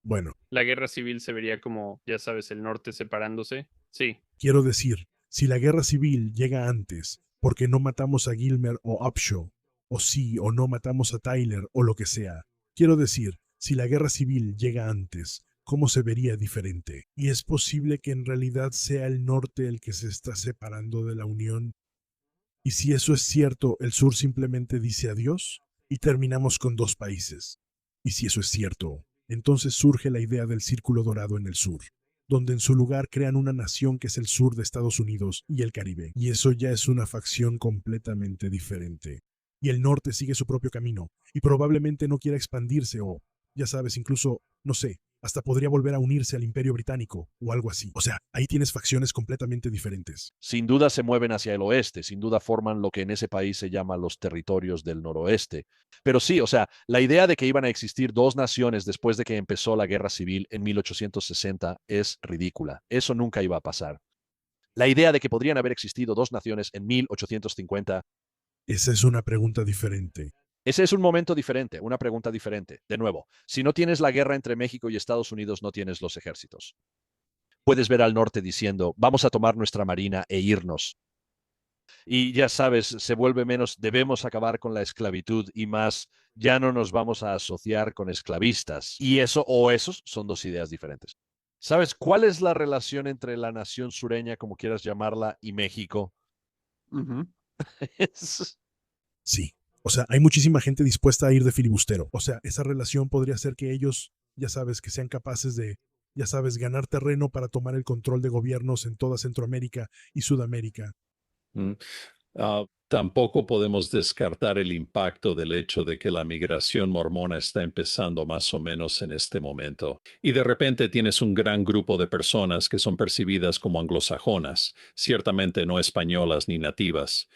Bueno, la guerra civil se vería como, ya sabes, el norte separándose. Sí, quiero decir, si la guerra civil llega antes, porque no matamos a Gilmer o Upshaw, o sí o no matamos a Tyler o lo que sea. Quiero decir, si la guerra civil llega antes, ¿cómo se vería diferente? Y es posible que en realidad sea el norte el que se está separando de la Unión. Y si eso es cierto, el sur simplemente dice adiós y terminamos con dos países. Y si eso es cierto, entonces surge la idea del círculo dorado en el sur, donde en su lugar crean una nación que es el sur de Estados Unidos y el Caribe. Y eso ya es una facción completamente diferente. Y el norte sigue su propio camino, y probablemente no quiera expandirse o, ya sabes, incluso, no sé, hasta podría volver a unirse al Imperio Británico o algo así. O sea, ahí tienes facciones completamente diferentes. Sin duda se mueven hacia el oeste, sin duda forman lo que en ese país se llama los territorios del noroeste. Pero sí, o sea, la idea de que iban a existir dos naciones después de que empezó la guerra civil en 1860 es ridícula. Eso nunca iba a pasar. La idea de que podrían haber existido dos naciones en 1850. Esa es una pregunta diferente. Ese es un momento diferente, una pregunta diferente. De nuevo, si no tienes la guerra entre México y Estados Unidos, no tienes los ejércitos. Puedes ver al norte diciendo, vamos a tomar nuestra marina e irnos. Y ya sabes, se vuelve menos, debemos acabar con la esclavitud y más, ya no nos vamos a asociar con esclavistas. Y eso o esos son dos ideas diferentes. ¿Sabes cuál es la relación entre la nación sureña, como quieras llamarla, y México? Es- Sí. O sea, hay muchísima gente dispuesta a ir de filibustero. O sea, esa relación podría ser que ellos, ya sabes, que sean capaces de, ya sabes, ganar terreno para tomar el control de gobiernos en toda Centroamérica y Sudamérica. mm, tampoco podemos descartar el impacto del hecho de que la migración mormona está empezando más o menos en este momento. Y de repente tienes un gran grupo de personas que son percibidas como anglosajonas, ciertamente no españolas ni nativas,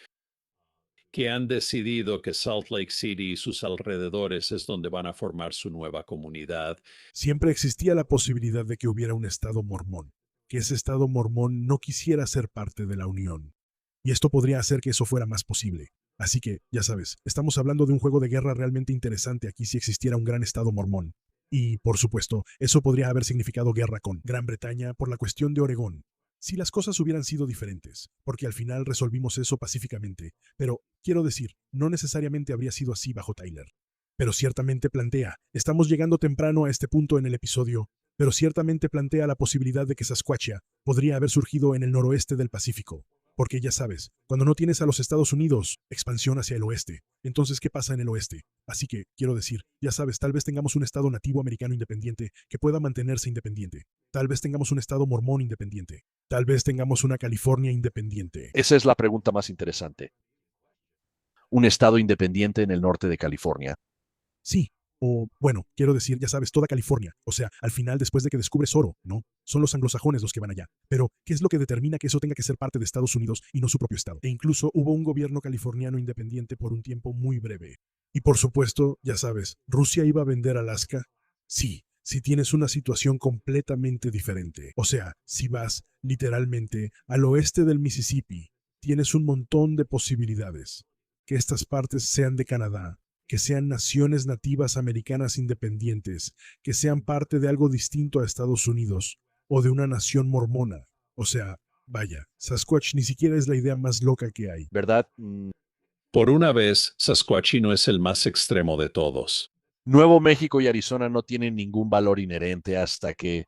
que han decidido que Salt Lake City y sus alrededores es donde van a formar su nueva comunidad. Siempre existía la posibilidad de que hubiera un estado mormón, que ese estado mormón no quisiera ser parte de la Unión. Y esto podría hacer que eso fuera más posible. Así que, ya sabes, estamos hablando de un juego de guerra realmente interesante aquí si existiera un gran estado mormón. Y, por supuesto, eso podría haber significado guerra con Gran Bretaña por la cuestión de Oregón. Si las cosas hubieran sido diferentes, porque al final resolvimos eso pacíficamente, pero, quiero decir, no necesariamente habría sido así bajo Tyler. Pero ciertamente plantea, estamos llegando temprano a este punto en el episodio, pero ciertamente plantea la posibilidad de que Sasquatchia podría haber surgido en el noroeste del Pacífico. Porque ya sabes, cuando no tienes a los Estados Unidos, expansión hacia el oeste. Entonces, ¿qué pasa en el oeste? Así que, quiero decir, ya sabes, tal vez tengamos un estado nativo americano independiente que pueda mantenerse independiente. Tal vez tengamos un estado mormón independiente. Tal vez tengamos una California independiente. Esa es la pregunta más interesante. Un estado independiente en el norte de California. Sí, o bueno, quiero decir, ya sabes, toda California. O sea, al final, después de que descubres oro, ¿no? Son los anglosajones los que van allá. Pero, ¿qué es lo que determina que eso tenga que ser parte de Estados Unidos y no su propio estado? E incluso hubo un gobierno californiano independiente por un tiempo muy breve. Y por supuesto, ya sabes, ¿Rusia iba a vender Alaska? Sí, si tienes una situación completamente diferente. O sea, si vas, literalmente, al oeste del Mississippi, tienes un montón de posibilidades. Que estas partes sean de Canadá, que sean naciones nativas americanas independientes, que sean parte de algo distinto a Estados Unidos, o de una nación mormona. O sea, vaya, Sasquatch ni siquiera es la idea más loca que hay. ¿Verdad? Por una vez, Sasquatchino es el más extremo de todos. Nuevo México y Arizona no tienen ningún valor inherente hasta que,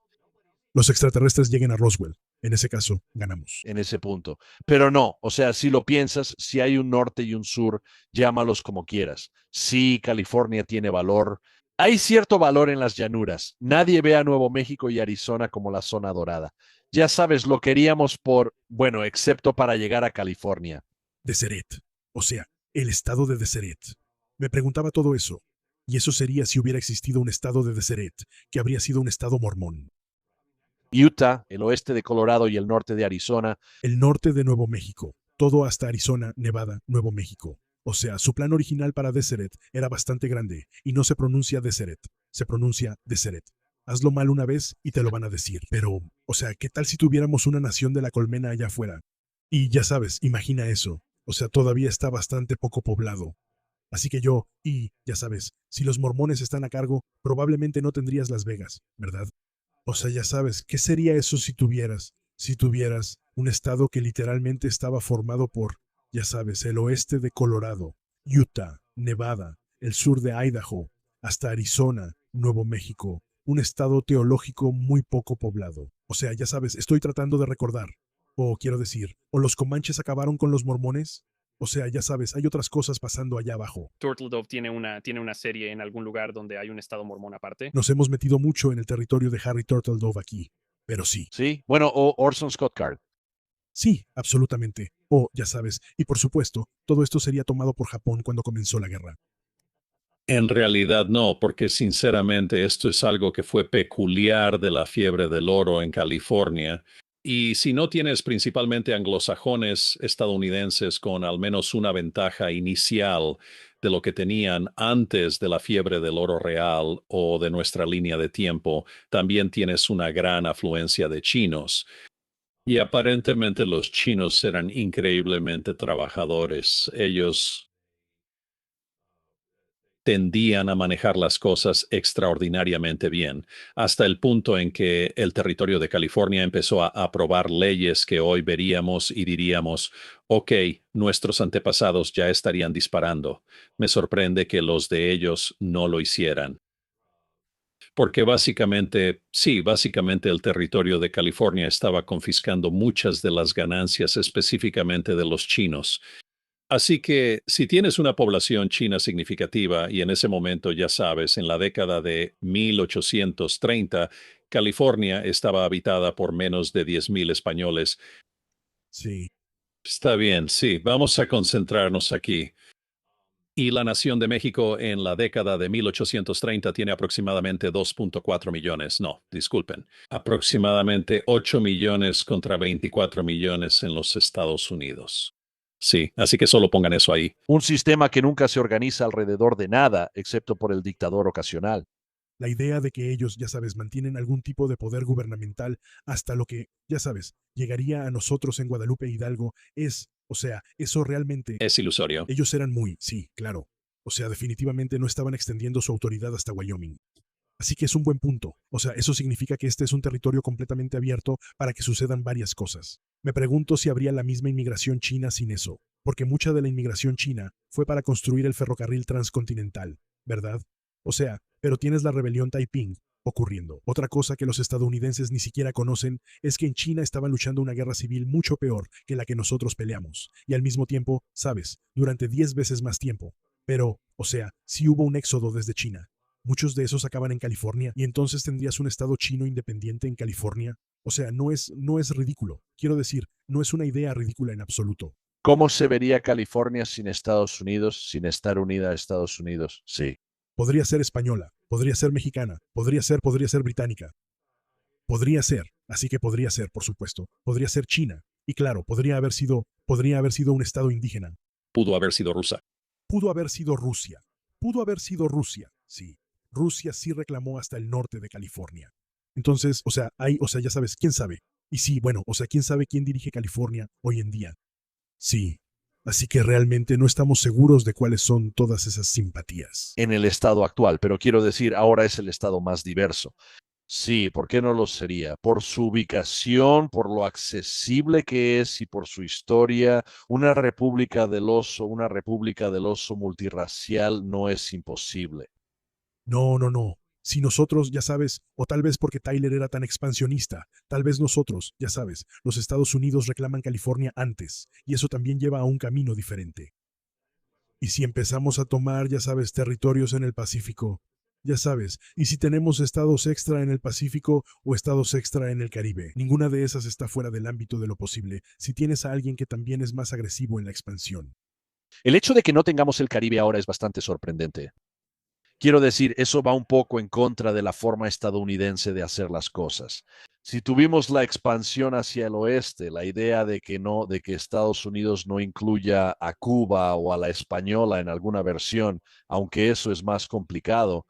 Los extraterrestres lleguen a Roswell. En ese caso, ganamos. en ese punto. Pero no, o sea, si lo piensas, si hay un norte y un sur, llámalos como quieras. Sí, California tiene valor. Hay cierto valor en las llanuras. Nadie ve a Nuevo México y Arizona como la zona dorada. Ya sabes, lo queríamos por, bueno, excepto para llegar a California. Deseret. O sea, el estado de Deseret. Me preguntaba todo eso. Y eso sería si hubiera existido un estado de Deseret, que habría sido un estado mormón. Utah, el oeste de Colorado y el norte de Arizona. El norte de Nuevo México, todo hasta Arizona, Nevada, Nuevo México. O sea, su plan original para Deseret era bastante grande y no se pronuncia Deseret, se pronuncia Deseret. Hazlo mal una vez y te lo van a decir. Pero, o sea, ¿qué tal si tuviéramos una nación de la colmena allá afuera? Y ya sabes, imagina eso. O sea, todavía está bastante poco poblado. Así que ya sabes, si los mormones están a cargo, probablemente no tendrías Las Vegas, ¿verdad? O sea, ya sabes, ¿qué sería eso si tuvieras un estado que literalmente estaba formado por, ya sabes, el oeste de Colorado, Utah, Nevada, el sur de Idaho, hasta Arizona, Nuevo México, un estado teológico muy poco poblado? O sea, ya sabes, estoy tratando de recordar. O quiero decir, ¿o los comanches acabaron con los mormones? O sea, ya sabes, hay otras cosas pasando allá abajo. Turtle Dove tiene una serie en algún lugar donde hay un estado mormón aparte. Nos hemos metido mucho en el territorio de Harry Turtledove aquí, pero sí. Sí, bueno, o Orson Scott Card. Sí, absolutamente. O, ya sabes, y por supuesto, todo esto sería tomado por Japón cuando comenzó la guerra. En realidad no, porque sinceramente esto es algo que fue peculiar de la fiebre del oro en California. Y si no tienes principalmente anglosajones estadounidenses con al menos una ventaja inicial de lo que tenían antes de la fiebre del oro real o de nuestra línea de tiempo, también tienes una gran afluencia de chinos. Y aparentemente los chinos eran increíblemente trabajadores. Ellos tendían a manejar las cosas extraordinariamente bien, hasta el punto en que el territorio de California empezó a aprobar leyes que hoy veríamos y diríamos, ok, nuestros antepasados ya estarían disparando. Me sorprende que los de ellos no lo hicieran. Porque básicamente, sí, básicamente el territorio de California estaba confiscando muchas de las ganancias específicamente de los chinos. Así que si tienes una población china significativa, y en ese momento, ya sabes, en la década de 1830, California estaba habitada por menos de 10,000 españoles. Sí. Está bien, sí, vamos a concentrarnos aquí. Y la Nación de México en la década de 1830 tiene aproximadamente 2.4 millones. No, disculpen, aproximadamente 8 millones contra 24 millones en los Estados Unidos. Sí, así que solo pongan eso ahí. Un sistema que nunca se organiza alrededor de nada, excepto por el dictador ocasional. La idea de que ellos, ya sabes, mantienen algún tipo de poder gubernamental hasta lo que, ya sabes, llegaría a nosotros en Guadalupe Hidalgo es, O sea, eso realmente... Es ilusorio. Ellos eran muy, sí, claro. O sea, definitivamente no estaban extendiendo su autoridad hasta Wyoming. Así que es un buen punto. O sea, eso significa que este es un territorio completamente abierto para que sucedan varias cosas. Me pregunto si habría la misma inmigración china sin eso, porque mucha de la inmigración china fue para construir el ferrocarril transcontinental, ¿verdad? O sea, pero tienes la rebelión Taiping ocurriendo. Otra cosa que los estadounidenses ni siquiera conocen es que en China estaban luchando una guerra civil mucho peor que la que nosotros peleamos, y al mismo tiempo, sabes, durante 10 veces más tiempo. Pero, o sea, sí hubo un éxodo desde China. Muchos de esos acaban en California y entonces tendrías un estado chino independiente en California. O sea, no es ridículo. Quiero decir, no es una idea ridícula en absoluto. ¿Cómo se vería California sin Estados Unidos, sin estar unida a Estados Unidos? Sí. Podría ser española, podría ser mexicana, podría ser británica. Podría ser, así que podría ser, por supuesto. Podría ser China. Y claro, podría haber sido un estado indígena. Pudo haber sido rusa. Pudo haber sido Rusia. Pudo haber sido Rusia, sí. Rusia sí reclamó hasta el norte de California. Entonces, ya sabes, quién sabe. Y sí, bueno, quién sabe quién dirige California hoy en día. Sí. Así que realmente no estamos seguros de cuáles son todas esas simpatías. En el estado actual, pero quiero decir, ahora es el estado más diverso. Sí, ¿por qué no lo sería? Por su ubicación, por lo accesible que es y por su historia, una república del oso multirracial no es imposible. No, no, no. Si nosotros, ya sabes, o tal vez porque Tyler era tan expansionista, tal vez nosotros, ya sabes, los Estados Unidos reclaman California antes, y eso también lleva a un camino diferente. Y si empezamos a tomar, ya sabes, territorios en el Pacífico, ya sabes, y si tenemos estados extra en el Pacífico o estados extra en el Caribe, ninguna de esas está fuera del ámbito de lo posible si tienes a alguien que también es más agresivo en la expansión. El hecho de que no tengamos el Caribe ahora es bastante sorprendente. Quiero decir, eso va un poco en contra de la forma estadounidense de hacer las cosas. Si tuvimos la expansión hacia el oeste, la idea de que no, de que Estados Unidos no incluya a Cuba o a la española en alguna versión, aunque eso es más complicado.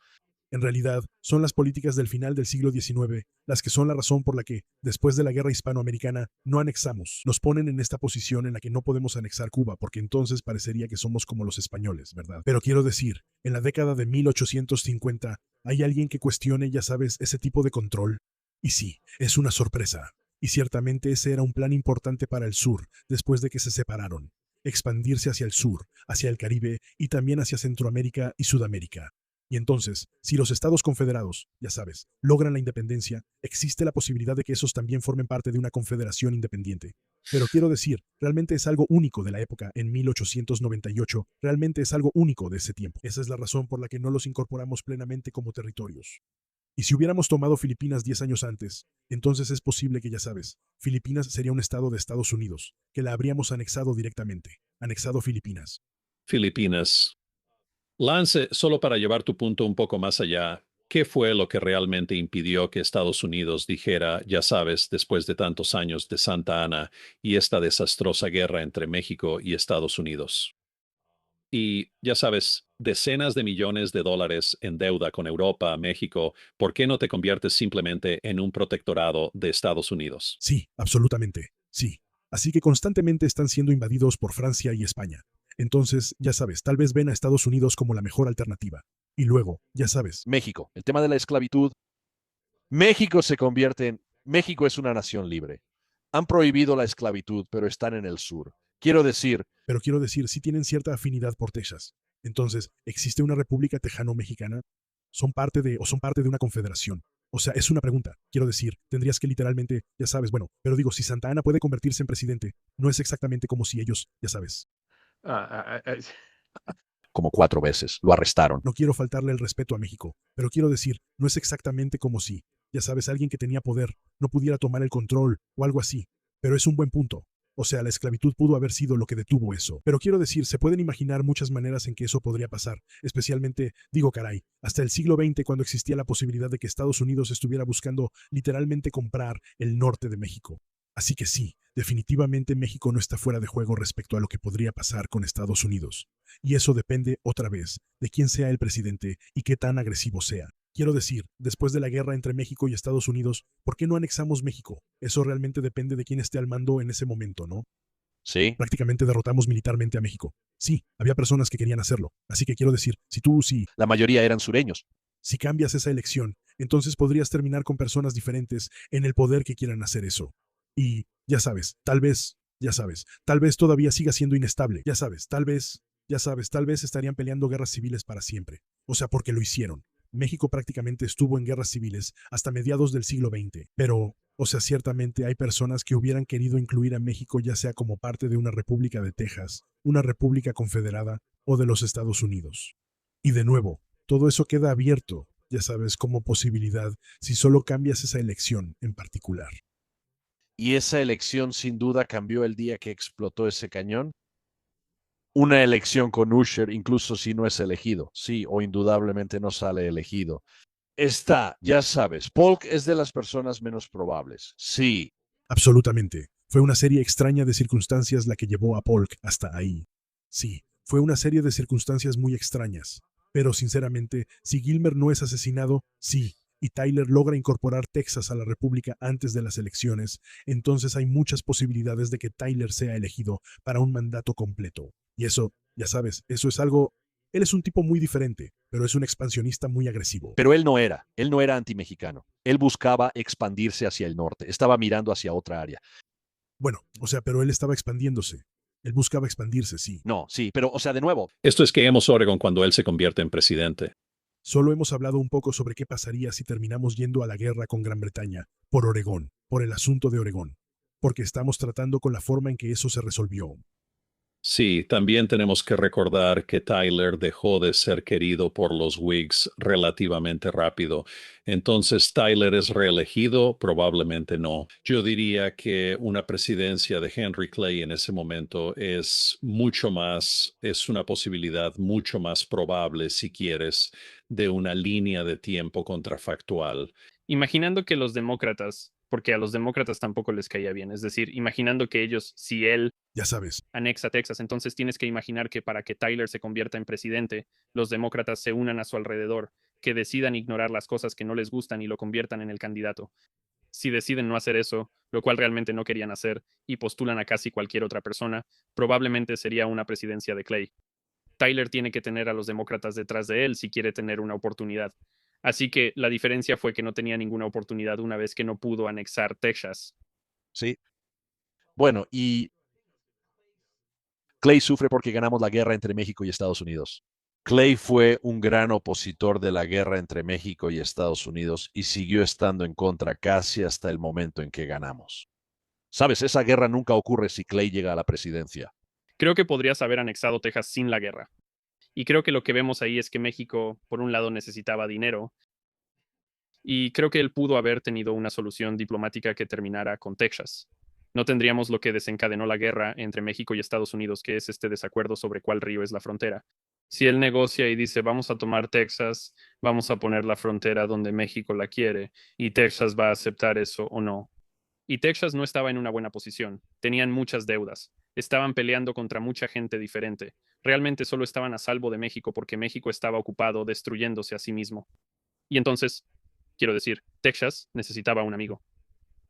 En realidad, son las políticas del final del siglo XIX las que son la razón por la que, después de la guerra hispanoamericana, no anexamos. Nos ponen en esta posición en la que no podemos anexar Cuba, porque entonces parecería que somos como los españoles, ¿verdad? Pero quiero decir, en la década de 1850, ¿hay alguien que cuestione, ya sabes, ese tipo de control? Y sí, es una sorpresa. Y ciertamente ese era un plan importante para el sur, después de que se separaron. Expandirse hacia el sur, hacia el Caribe y también hacia Centroamérica y Sudamérica. Y entonces, si los Estados Confederados, ya sabes, logran la independencia, existe la posibilidad de que esos también formen parte de una confederación independiente. Pero quiero decir, realmente es algo único de la época en 1898, realmente es algo único de ese tiempo. Esa es la razón por la que no los incorporamos plenamente como territorios. Y si hubiéramos tomado Filipinas 10 años antes, entonces es posible que, ya sabes, Filipinas sería un estado de Estados Unidos, que la habríamos anexado directamente, anexado Filipinas. Filipinas. Lance, solo para llevar tu punto un poco más allá, ¿qué fue lo que realmente impidió que Estados Unidos dijera, ya sabes, después de tantos años de Santa Ana y esta desastrosa guerra entre México y Estados Unidos? Y, ya sabes, decenas de millones de dólares en deuda con Europa, México, ¿por qué no te conviertes simplemente en un protectorado de Estados Unidos? Sí, absolutamente, sí. Así que constantemente están siendo invadidos por Francia y España. Entonces, ya sabes, tal vez ven a Estados Unidos como la mejor alternativa. Y luego, ya sabes, México, el tema de la esclavitud. México es una nación libre. Han prohibido la esclavitud, pero están en el sur. Quiero decir, sí tienen cierta afinidad por Texas. Entonces, ¿existe una república tejano-mexicana? ¿Son parte de una confederación? O sea, es una pregunta. Quiero decir, tendrías que literalmente, ya sabes, bueno, pero digo, si Santa Ana puede convertirse en presidente, no es exactamente como si ellos, ya sabes. como 4 veces, lo arrestaron. No quiero faltarle el respeto a México, pero quiero decir, no es exactamente como si, ya sabes, alguien que tenía poder no pudiera tomar el control o algo así. Pero es un buen punto. O sea, la esclavitud pudo haber sido lo que detuvo eso. Pero quiero decir, se pueden imaginar muchas maneras en que eso podría pasar. Especialmente, digo caray, hasta el siglo XX cuando existía la posibilidad de que Estados Unidos estuviera buscando literalmente comprar el norte de México. Así que sí, definitivamente México no está fuera de juego respecto a lo que podría pasar con Estados Unidos. Y eso depende, otra vez, de quién sea el presidente y qué tan agresivo sea. Quiero decir, después de la guerra entre México y Estados Unidos, ¿por qué no anexamos México? Eso realmente depende de quién esté al mando en ese momento, ¿no? ¿Sí? Prácticamente derrotamos militarmente a México. Sí, había personas que querían hacerlo. Así que quiero decir, La mayoría eran sureños. si cambias esa elección, entonces podrías terminar con personas diferentes en el poder que quieran hacer eso. Y, tal vez todavía siga siendo inestable. Tal vez estarían peleando guerras civiles para siempre. O sea, porque lo hicieron. México prácticamente estuvo en guerras civiles hasta mediados del siglo XX. Pero, o sea, ciertamente hay personas que hubieran querido incluir a México ya sea como parte de una república de Texas, una república confederada o de los Estados Unidos. Y de nuevo, todo eso queda abierto, ya sabes, como posibilidad si solo cambias esa elección en particular. Y esa elección sin duda cambió el día que explotó ese cañón. Una elección con Usher, incluso si no es elegido, sí, o indudablemente no sale elegido. Ya sabes, Polk es de las personas menos probables. Sí, Absolutamente. Fue una serie extraña de circunstancias la que llevó a Polk hasta ahí. Sí, fue una serie de circunstancias muy extrañas. Pero sinceramente, si Gilmer no es asesinado, sí, y Tyler logra incorporar Texas a la República antes de las elecciones, entonces hay muchas posibilidades de que Tyler sea elegido para un mandato completo. Y eso, ya sabes, eso es algo... Él es un tipo muy diferente, pero es un expansionista muy agresivo. pero él no era antimexicano. Él buscaba expandirse hacia el norte, estaba mirando hacia otra área. Bueno, o sea, pero él estaba expandiéndose. Él buscaba expandirse, sí. No, sí, pero, o sea, de nuevo, Esto es que hemos Oregon cuando él se convierte en presidente. Solo hemos hablado un poco sobre qué pasaría si terminamos yendo a la guerra con Gran Bretaña, por Oregón, por el asunto de Oregón, porque estamos tratando con la forma en que eso se resolvió. Sí, también tenemos que recordar que Tyler dejó de ser querido por los Whigs relativamente rápido. Entonces, ¿Tyler es reelegido? Probablemente no. Yo diría que una presidencia de Henry Clay en ese momento es es una posibilidad mucho más probable, si quieres, de una línea de tiempo contrafactual. Imaginando que los demócratas, porque a los demócratas tampoco les caía bien, es decir, imaginando que ellos, si él Ya sabes, anexa Texas, entonces tienes que imaginar que para que Tyler se convierta en presidente, los demócratas se unan a su alrededor, que decidan ignorar las cosas que no les gustan y lo conviertan en el candidato. Si deciden no hacer eso, lo cual realmente no querían hacer, y postulan a casi cualquier otra persona, probablemente sería una presidencia de Clay. Tyler tiene que tener a los demócratas detrás de él si quiere tener una oportunidad. Así que la diferencia fue que no tenía ninguna oportunidad una vez que no pudo anexar Texas. sí. Bueno, y Clay sufre porque ganamos la guerra entre México y Estados Unidos. Clay fue un gran opositor de la guerra entre México y Estados Unidos y siguió estando en contra casi hasta el momento en que ganamos. Sabes, esa guerra nunca ocurre si Clay llega a la presidencia. Creo que podrías haber anexado Texas sin la guerra. Y creo que lo que vemos ahí es que México, por un lado, necesitaba dinero, y creo que él pudo haber tenido una solución diplomática que terminara con Texas. No tendríamos lo que desencadenó la guerra entre México y Estados Unidos, que es este desacuerdo sobre cuál río es la frontera. Si él negocia y dice, vamos a tomar Texas, vamos a poner la frontera donde México la quiere, y Texas va a aceptar eso o no. Y Texas no estaba en una buena posición, tenían muchas deudas, estaban peleando contra mucha gente diferente, realmente solo estaban a salvo de México porque México estaba ocupado destruyéndose a sí mismo. Y entonces, quiero decir, Texas necesitaba un amigo.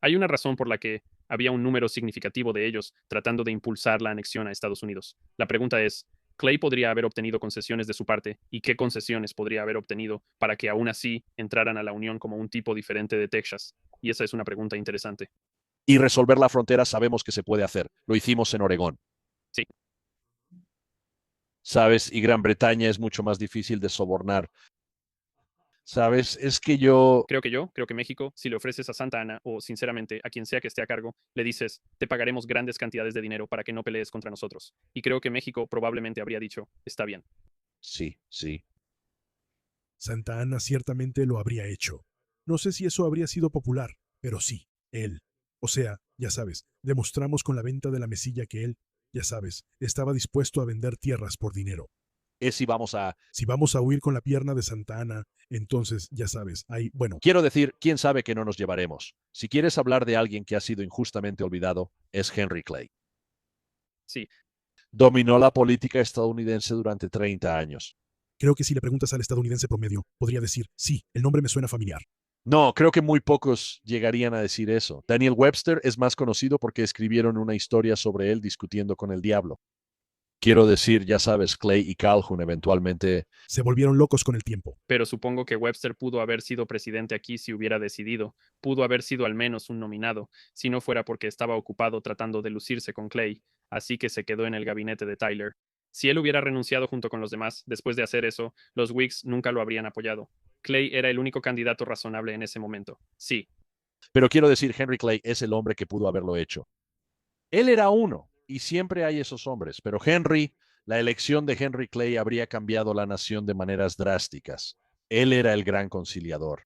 Hay una razón por la que había un número significativo de ellos tratando de impulsar la anexión a Estados Unidos. La pregunta es, ¿Clay podría haber obtenido concesiones de su parte y qué concesiones podría haber obtenido para que aún así entraran a la Unión como un tipo diferente de Texas? Y esa es una pregunta interesante. Y resolver la frontera sabemos que se puede hacer. Lo hicimos en Oregón. Sí, Sabes, y Gran Bretaña es mucho más difícil de sobornar. Sabes, creo que México, si le ofreces a Santa Ana o sinceramente a quien sea que esté a cargo, le dices, te pagaremos grandes cantidades de dinero para que no pelees contra nosotros. Y creo que México probablemente habría dicho, está bien. sí, sí. Santa Ana ciertamente lo habría hecho. No sé si eso habría sido popular, pero sí, él. O sea, ya sabes, demostramos con la venta de la mesilla que él, ya sabes, estaba dispuesto a vender tierras por dinero. Es si vamos a... Si vamos a huir con la pierna de Santa Ana, entonces, ya sabes, bueno, Quiero decir, quién sabe que no nos llevaremos. Si quieres hablar de alguien que ha sido injustamente olvidado, es Henry Clay. Sí, Dominó la política estadounidense durante 30 años. creo que si le preguntas al estadounidense promedio, podría decir, sí, el nombre me suena familiar. No, creo que muy pocos llegarían a decir eso. Daniel Webster es más conocido porque escribieron una historia sobre él discutiendo con el diablo. Quiero decir, ya sabes, Clay y Calhoun eventualmente. Se volvieron locos con el tiempo. Pero supongo que Webster pudo haber sido presidente aquí si hubiera decidido, pudo haber sido al menos un nominado, si no fuera porque estaba ocupado tratando de lucirse con Clay, así que se quedó en el gabinete de Tyler. Si él hubiera renunciado junto con los demás, después de hacer eso, los Whigs nunca lo habrían apoyado. Clay era el único candidato razonable en ese momento. Sí, Pero quiero decir, Henry Clay es el hombre que pudo haberlo hecho. Él era uno, y siempre hay esos hombres, pero la elección de Henry Clay habría cambiado la nación de maneras drásticas. Él era el gran conciliador.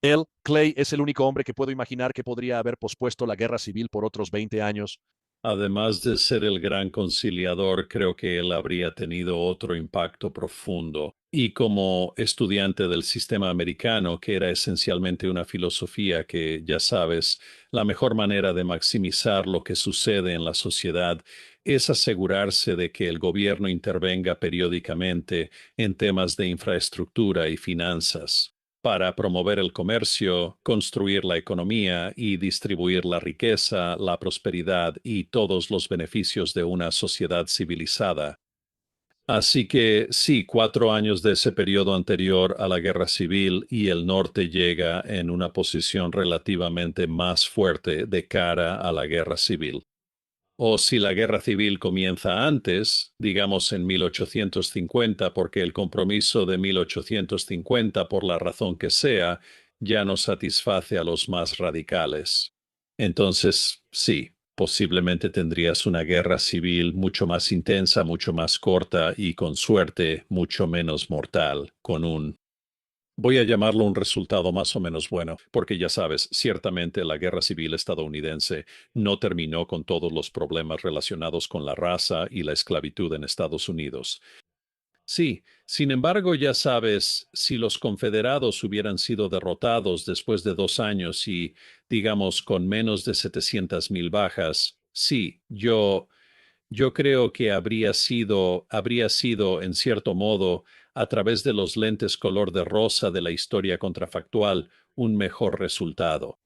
Él, Clay, es el único hombre que puedo imaginar que podría haber pospuesto la guerra civil por otros 20 años. Además de ser el gran conciliador, creo que él habría tenido otro impacto profundo. Y como estudiante del sistema americano, que era esencialmente una filosofía que, ya sabes, la mejor manera de maximizar lo que sucede en la sociedad es asegurarse de que el gobierno intervenga periódicamente en temas de infraestructura y finanzas para promover el comercio, construir la economía y distribuir la riqueza, la prosperidad y todos los beneficios de una sociedad civilizada. Así que sí, 4 años de ese periodo anterior a la guerra civil y el norte llega en una posición relativamente más fuerte de cara a la guerra civil. O si la guerra civil comienza antes, digamos en 1850, porque el compromiso de 1850, por la razón que sea, ya no satisface a los más radicales. Entonces, sí, posiblemente tendrías una guerra civil mucho más intensa, mucho más corta y, con suerte, mucho menos mortal, con un voy a llamarlo un resultado más o menos bueno, porque ya sabes, ciertamente la guerra civil estadounidense no terminó con todos los problemas relacionados con la raza y la esclavitud en Estados Unidos. Sí, sin embargo, ya sabes, si los confederados hubieran sido derrotados después de 2 años y, digamos, con menos de 700,000 bajas, sí, yo creo que habría sido, en cierto modo, a través de los lentes color de rosa de la historia contrafactual, un mejor resultado.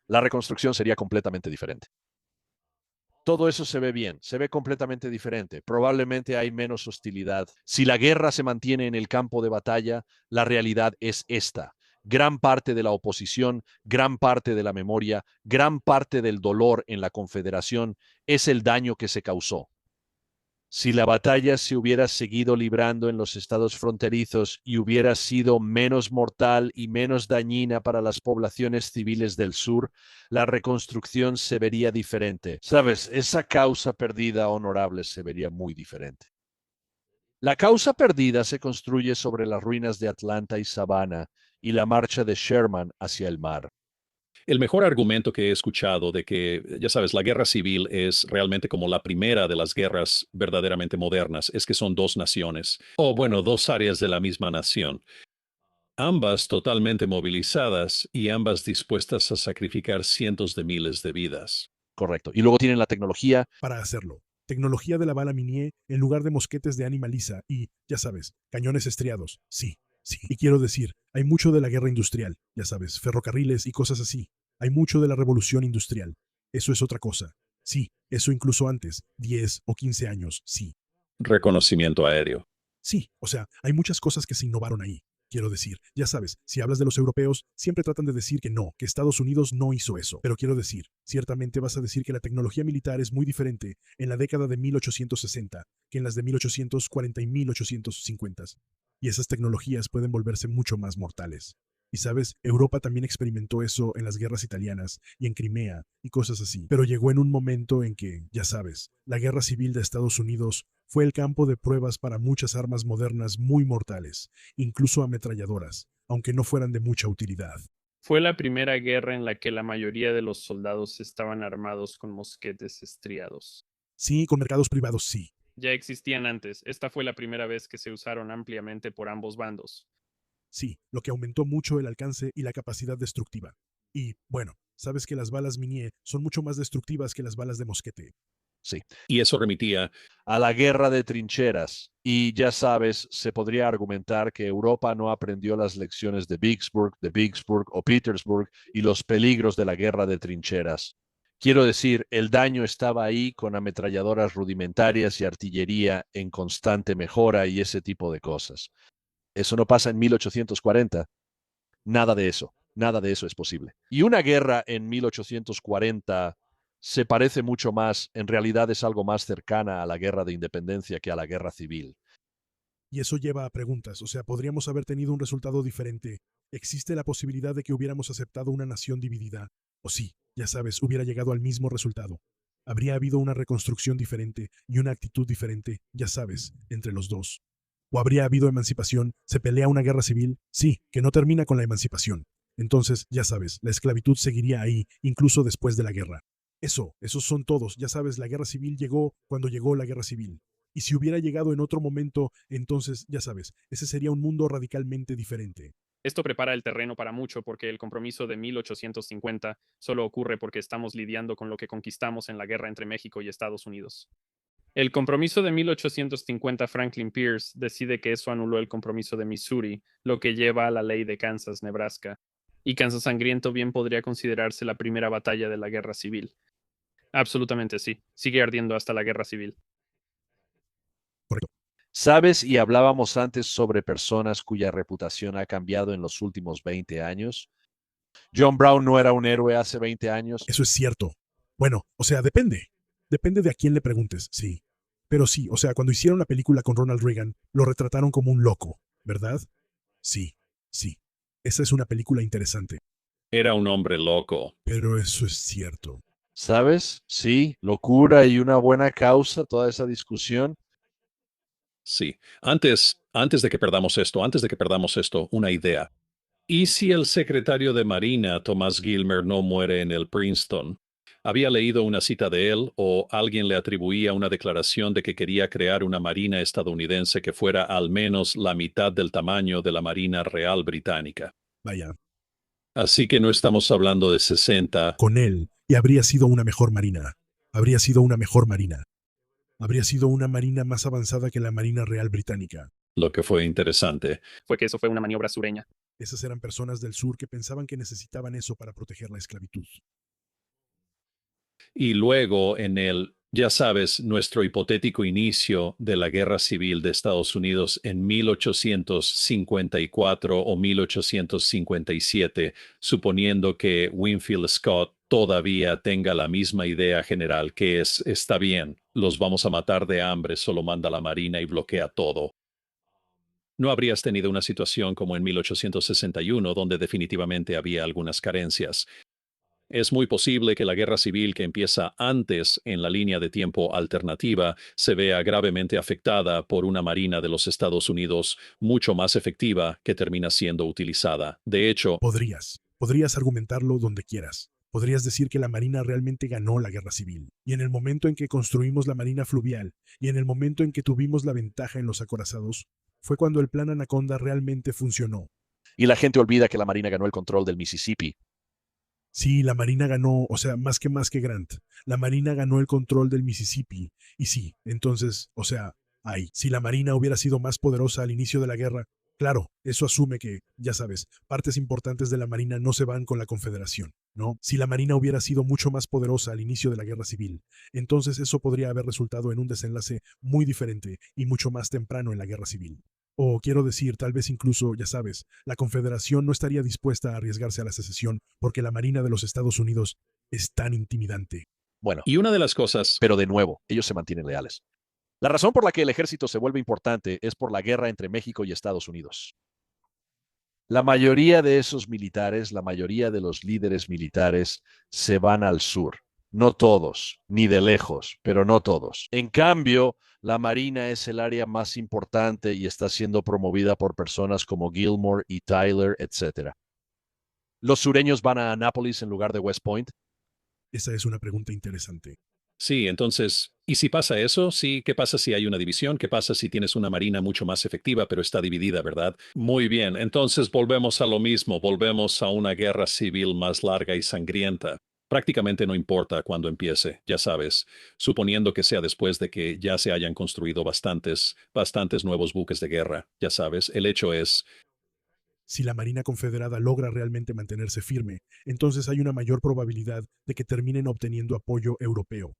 La reconstrucción sería completamente diferente. Todo eso se ve bien, se ve completamente diferente. Probablemente hay menos hostilidad. Si la guerra se mantiene en el campo de batalla, la realidad es esta. Gran parte de la oposición, gran parte de la memoria, gran parte del dolor en la Confederación es el daño que se causó. Si la batalla se hubiera seguido librando en los estados fronterizos y hubiera sido menos mortal y menos dañina para las poblaciones civiles del sur, la reconstrucción se vería diferente. Sabes, esa causa perdida honorable se vería muy diferente. La causa perdida se construye sobre las ruinas de Atlanta y Savannah y la marcha de Sherman hacia el mar. El mejor argumento que he escuchado de que, ya sabes, la guerra civil es realmente como la primera de las guerras verdaderamente modernas, es que son dos naciones, o bueno, dos áreas de la misma nación, ambas totalmente movilizadas y ambas dispuestas a sacrificar cientos de miles de vidas. Correcto. Y luego tienen la tecnología. Para hacerlo. Tecnología de la bala Minié en lugar de mosquetes de ánima lisa y, ya sabes, cañones estriados. Sí, sí. Y quiero decir, hay mucho de la guerra industrial, ya sabes, ferrocarriles y cosas así. Hay mucho de la revolución industrial. Eso es otra cosa. Sí, eso incluso antes, 10 o 15 años, sí. Reconocimiento aéreo. Sí, o sea, hay muchas cosas que se innovaron ahí. Quiero decir, ya sabes, si hablas de los europeos, siempre tratan de decir que no, que Estados Unidos no hizo eso. Pero quiero decir, ciertamente vas a decir que la tecnología militar es muy diferente en la década de 1860 que en las de 1840 y 1850. Y esas tecnologías pueden volverse mucho más mortales. Y sabes, Europa también experimentó eso en las guerras italianas y en Crimea y cosas así. Pero llegó en un momento en que, ya sabes, la guerra civil de Estados Unidos fue el campo de pruebas para muchas armas modernas muy mortales, incluso ametralladoras, aunque no fueran de mucha utilidad. fue la primera guerra en la que la mayoría de los soldados estaban armados con mosquetes estriados. Sí, con mercados privados sí. Ya existían antes, esta fue la primera vez que se usaron ampliamente por ambos bandos. Sí, lo que aumentó mucho el alcance y la capacidad destructiva. Y, bueno, sabes que las balas Minié son mucho más destructivas que las balas de mosquete. Sí. Y eso remitía A la guerra de trincheras. Y ya sabes, se podría argumentar que Europa no aprendió las lecciones de Vicksburg o Petersburg y los peligros de la guerra de trincheras. Quiero decir, el daño estaba ahí con ametralladoras rudimentarias y artillería en constante mejora y ese tipo de cosas. Eso no pasa en 1840. Nada de eso es posible. Y una guerra en 1840 se parece mucho más, en realidad es algo más cercana a la guerra de independencia que a la guerra civil. Y eso lleva a preguntas, o sea, podríamos haber tenido un resultado diferente. ¿Existe la posibilidad de que hubiéramos aceptado una nación dividida? O sí, ya sabes, hubiera llegado al mismo resultado. Habría habido una reconstrucción diferente y una actitud diferente, ya sabes, entre los dos. ¿O habría habido emancipación? ¿Se pelea una guerra civil? Sí, que no termina con la emancipación. Entonces, ya sabes, la esclavitud seguiría ahí, incluso después de la guerra. Esos son todos, ya sabes, la guerra civil llegó cuando llegó la guerra civil. Y si hubiera llegado en otro momento, entonces, ya sabes, ese sería un mundo radicalmente diferente. Esto prepara el terreno para mucho porque el compromiso de 1850 solo ocurre porque estamos lidiando con lo que conquistamos en la guerra entre México y Estados Unidos. El compromiso de 1850, Franklin Pierce decide que eso anuló el compromiso de Missouri, lo que lleva a la ley de Kansas, Nebraska. Y Kansas Sangriento bien podría considerarse la primera batalla de la guerra civil. Absolutamente sí, sigue ardiendo hasta la guerra civil. Correcto. ¿Sabes? Y hablábamos antes sobre personas cuya reputación ha cambiado en los últimos 20 años. John Brown no era un héroe hace 20 años. Eso es cierto. Bueno, o sea, depende. Depende de a quién le preguntes, sí. Pero sí, o sea, cuando hicieron la película con Ronald Reagan, lo retrataron como un loco, ¿verdad? Sí, sí. Esa es una película interesante. era un hombre loco. Pero eso es cierto. ¿Sabes? Sí, locura y una buena causa, toda esa discusión. Sí. Antes de que perdamos esto, una idea. ¿Y si el secretario de Marina, Thomas Gilmer, no muere en el Princeton? Había leído una cita de él o alguien le atribuía una declaración de que quería crear una marina estadounidense que fuera al menos la mitad del tamaño de la Marina Real Británica. Vaya, Así que no estamos hablando de 60. con él, y habría sido una mejor marina. Habría sido una mejor marina. Habría sido una marina más avanzada que la Marina Real Británica. Lo que fue interesante. Fue que eso fue una maniobra sureña. Esas eran personas del sur que pensaban que necesitaban eso para proteger la esclavitud. Y luego ya sabes, nuestro hipotético inicio de la Guerra Civil de Estados Unidos en 1854 o 1857, suponiendo que Winfield Scott todavía tenga la misma idea general, que es, está bien, los vamos a matar de hambre, solo manda la Marina y bloquea todo. No habrías tenido una situación como en 1861, donde definitivamente había algunas carencias. Es muy posible que la guerra civil que empieza antes en la línea de tiempo alternativa se vea gravemente afectada por una marina de los Estados Unidos mucho más efectiva que termina siendo utilizada. De hecho, Podrías argumentarlo donde quieras. Podrías decir que la Marina realmente ganó la guerra civil. Y en el momento en que construimos la Marina Fluvial, y en el momento en que tuvimos la ventaja en los acorazados, fue cuando el plan Anaconda realmente funcionó. Y la gente olvida que la Marina ganó el control del Mississippi. Sí, la Marina ganó, o sea, más que Grant. La Marina ganó el control del Mississippi. Y sí, entonces, o sea, si la Marina hubiera sido más poderosa al inicio de la guerra, claro, eso asume que, ya sabes, partes importantes de la Marina no se van con la Confederación, ¿no? Si la Marina hubiera sido mucho más poderosa al inicio de la guerra civil, entonces eso podría haber resultado en un desenlace muy diferente y mucho más temprano en la guerra civil. O quiero decir, tal vez incluso, ya sabes, la Confederación no estaría dispuesta a arriesgarse a la secesión porque la Marina de los Estados Unidos es tan intimidante. Bueno, y una de las cosas, pero de nuevo, ellos se mantienen leales. La razón por la que el ejército se vuelve importante es por la guerra entre México y Estados Unidos. La mayoría de esos militares, la mayoría de los líderes militares se van al sur. No todos, ni de lejos, pero no todos. En cambio, la Marina es el área más importante y está siendo promovida por personas como Gilmore y Tyler, etc. ¿Los sureños van a Annapolis en lugar de West Point? Esa es una pregunta interesante. sí, entonces, ¿y si pasa eso? Sí, ¿qué pasa si hay una división? ¿Qué pasa si tienes una marina mucho más efectiva, pero está dividida, verdad? Muy bien, entonces volvemos a lo mismo, volvemos a una guerra civil más larga y sangrienta. Prácticamente no importa cuándo empiece, ya sabes, suponiendo que sea después de que ya se hayan construido bastantes nuevos buques de guerra, ya sabes, el hecho es, Si la Marina Confederada logra realmente mantenerse firme, entonces hay una mayor probabilidad de que terminen obteniendo apoyo europeo.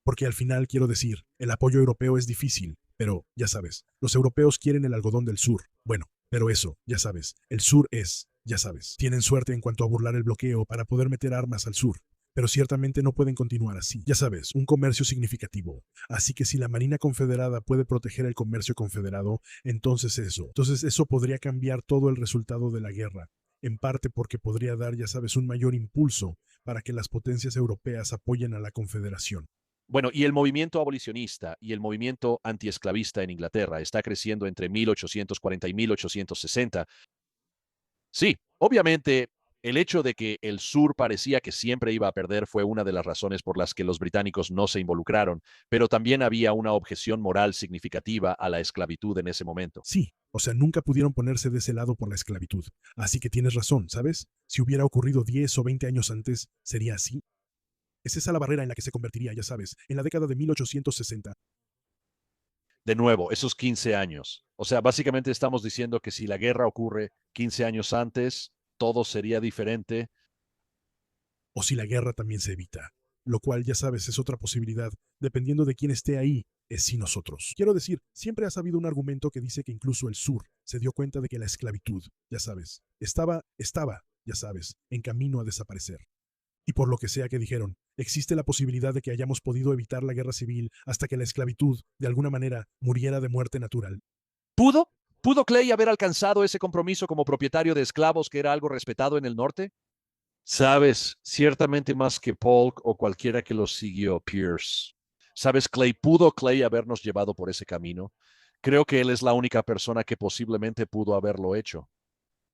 Porque al final, quiero decir, el apoyo europeo es difícil, pero, ya sabes, los europeos quieren el algodón del sur. Bueno, pero eso, ya sabes, el sur es, ya sabes, tienen suerte en cuanto a burlar el bloqueo para poder meter armas al sur. Pero ciertamente no pueden continuar así. Ya sabes, un comercio significativo. Así que si la Marina Confederada puede proteger el comercio confederado, entonces eso podría cambiar todo el resultado de la guerra. En parte porque podría dar, ya sabes, un mayor impulso para que las potencias europeas apoyen a la Confederación. Bueno, y el movimiento abolicionista y el movimiento antiesclavista en Inglaterra está creciendo entre 1840 y 1860. Sí, obviamente, el hecho de que el sur parecía que siempre iba a perder fue una de las razones por las que los británicos no se involucraron, pero también había una objeción moral significativa a la esclavitud en ese momento. Sí, o sea, nunca pudieron ponerse de ese lado por la esclavitud. Así que tienes razón, ¿sabes? Si hubiera ocurrido 10 o 20 años antes, ¿sería así? Es esa la barrera en la que se convertiría, ya sabes, en la década de 1860. De nuevo, esos 15 años. O sea, básicamente estamos diciendo que si la guerra ocurre 15 años antes, todo sería diferente. O si la guerra también se evita. Lo cual, ya sabes, es otra posibilidad. Dependiendo de quién esté ahí, es si nosotros. Quiero decir, siempre ha habido un argumento que dice que incluso el sur se dio cuenta de que la esclavitud, ya sabes, estaba, ya sabes, en camino a desaparecer. Y por lo que sea que dijeron, existe la posibilidad de que hayamos podido evitar la guerra civil hasta que la esclavitud, de alguna manera, muriera de muerte natural. ¿Pudo? ¿Pudo Clay haber alcanzado ese compromiso como propietario de esclavos que era algo respetado en el norte? Sabes, ciertamente más que Polk o cualquiera que lo siguió, Pierce. Sabes, Clay, ¿pudo Clay habernos llevado por ese camino? Creo que él es la única persona que posiblemente pudo haberlo hecho.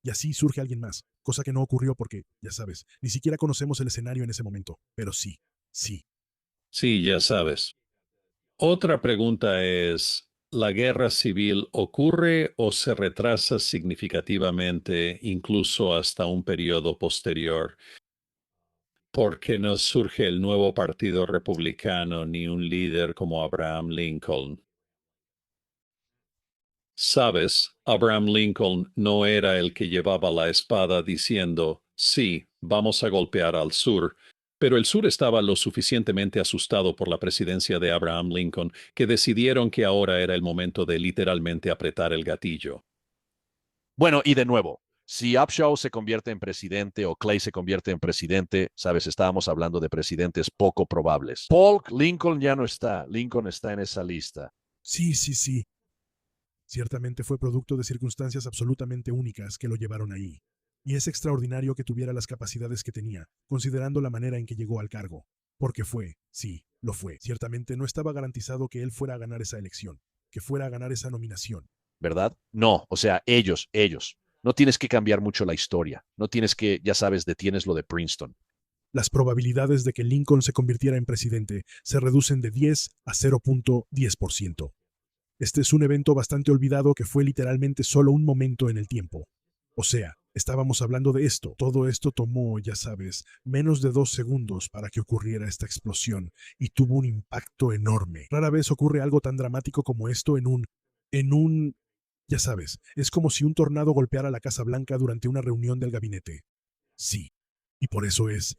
Y así surge alguien más, cosa que no ocurrió porque, ya sabes, ni siquiera conocemos el escenario en ese momento. Pero sí, sí. sí, ya sabes. Otra pregunta es, ¿la guerra civil ocurre o se retrasa significativamente, incluso hasta un periodo posterior? Porque no surge el nuevo partido republicano ni un líder como Abraham Lincoln. Sabes, Abraham Lincoln no era el que llevaba la espada diciendo, sí, vamos a golpear al sur, pero el sur estaba lo suficientemente asustado por la presidencia de Abraham Lincoln que decidieron que ahora era el momento de literalmente apretar el gatillo. Bueno, y de nuevo, si Upshaw se convierte en presidente o Clay se convierte en presidente, sabes, estábamos hablando de presidentes poco probables. Polk, Lincoln ya no está. Lincoln está en esa lista. Sí, sí, sí. Ciertamente fue producto de circunstancias absolutamente únicas que lo llevaron ahí. Y es extraordinario que tuviera las capacidades que tenía, considerando la manera en que llegó al cargo. Porque sí, lo fue. Ciertamente no estaba garantizado que él fuera a ganar esa elección, que fuera a ganar esa nominación. ¿Verdad? No, o sea, ellos. No tienes que cambiar mucho la historia. No tienes que, ya sabes, detienes lo de Princeton. Las probabilidades de que Lincoln se convirtiera en presidente se reducen de 10 a 0.10%. Este es un evento bastante olvidado que fue literalmente solo un momento en el tiempo. O sea, estábamos hablando de esto. Todo esto tomó, ya sabes, menos de 2 segundos para que ocurriera esta explosión y tuvo un impacto enorme. Rara vez ocurre algo tan dramático como esto ya sabes, es como si un tornado golpeara la Casa Blanca durante una reunión del gabinete. Sí. Y por eso es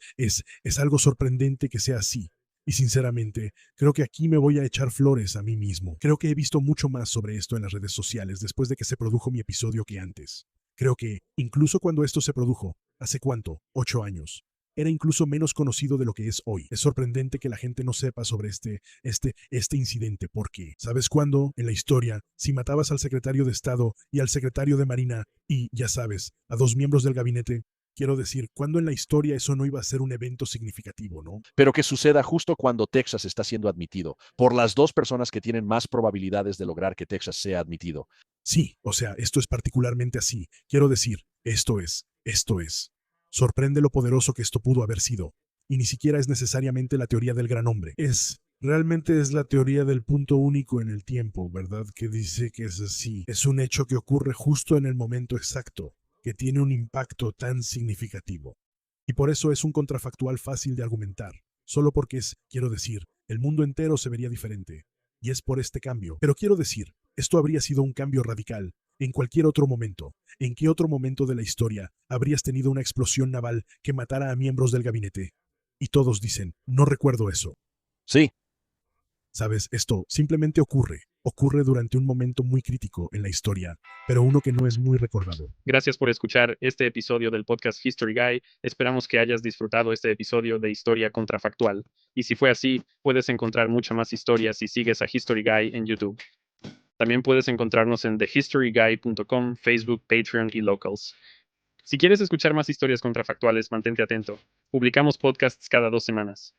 algo sorprendente que sea así. Y sinceramente, creo que aquí me voy a echar flores a mí mismo. Creo que he visto mucho más sobre esto en las redes sociales después de que se produjo mi episodio que antes. Creo que, incluso cuando esto se produjo, ¿hace cuánto? 8 años. Era incluso menos conocido de lo que es hoy. Es sorprendente que la gente no sepa sobre este incidente, porque, ¿sabes cuándo? En la historia, si matabas al secretario de Estado y al secretario de Marina y, ya sabes, a 2 miembros del gabinete, quiero decir, ¿cuándo en la historia eso no iba a ser un evento significativo, no? Pero que suceda justo cuando Texas está siendo admitido, por las dos personas que tienen más probabilidades de lograr que Texas sea admitido. Sí, o sea, esto es particularmente así. Quiero decir, esto es. Sorprende lo poderoso que esto pudo haber sido. Y ni siquiera es necesariamente la teoría del gran hombre. Realmente es la teoría del punto único en el tiempo, ¿verdad? Que dice que es así. Es un hecho que ocurre justo en el momento exacto, que tiene un impacto tan significativo. Y por eso es un contrafactual fácil de argumentar. Solo porque es, quiero decir, el mundo entero se vería diferente. Y es por este cambio. Pero quiero decir, esto habría sido un cambio radical. En cualquier otro momento. ¿En qué otro momento de la historia habrías tenido una explosión naval que matara a miembros del gabinete? Y todos dicen, no recuerdo eso. Sí, Sabes, esto simplemente ocurre. Ocurre durante un momento muy crítico en la historia, pero uno que no es muy recordado. Gracias por escuchar este episodio del podcast History Guy. Esperamos que hayas disfrutado este episodio de Historia Contrafactual. Y si fue así, puedes encontrar mucha más historias si sigues a History Guy en YouTube. También puedes encontrarnos en thehistoryguy.com, Facebook, Patreon y Locals. Si quieres escuchar más historias contrafactuales, mantente atento. Publicamos podcasts cada 2 semanas.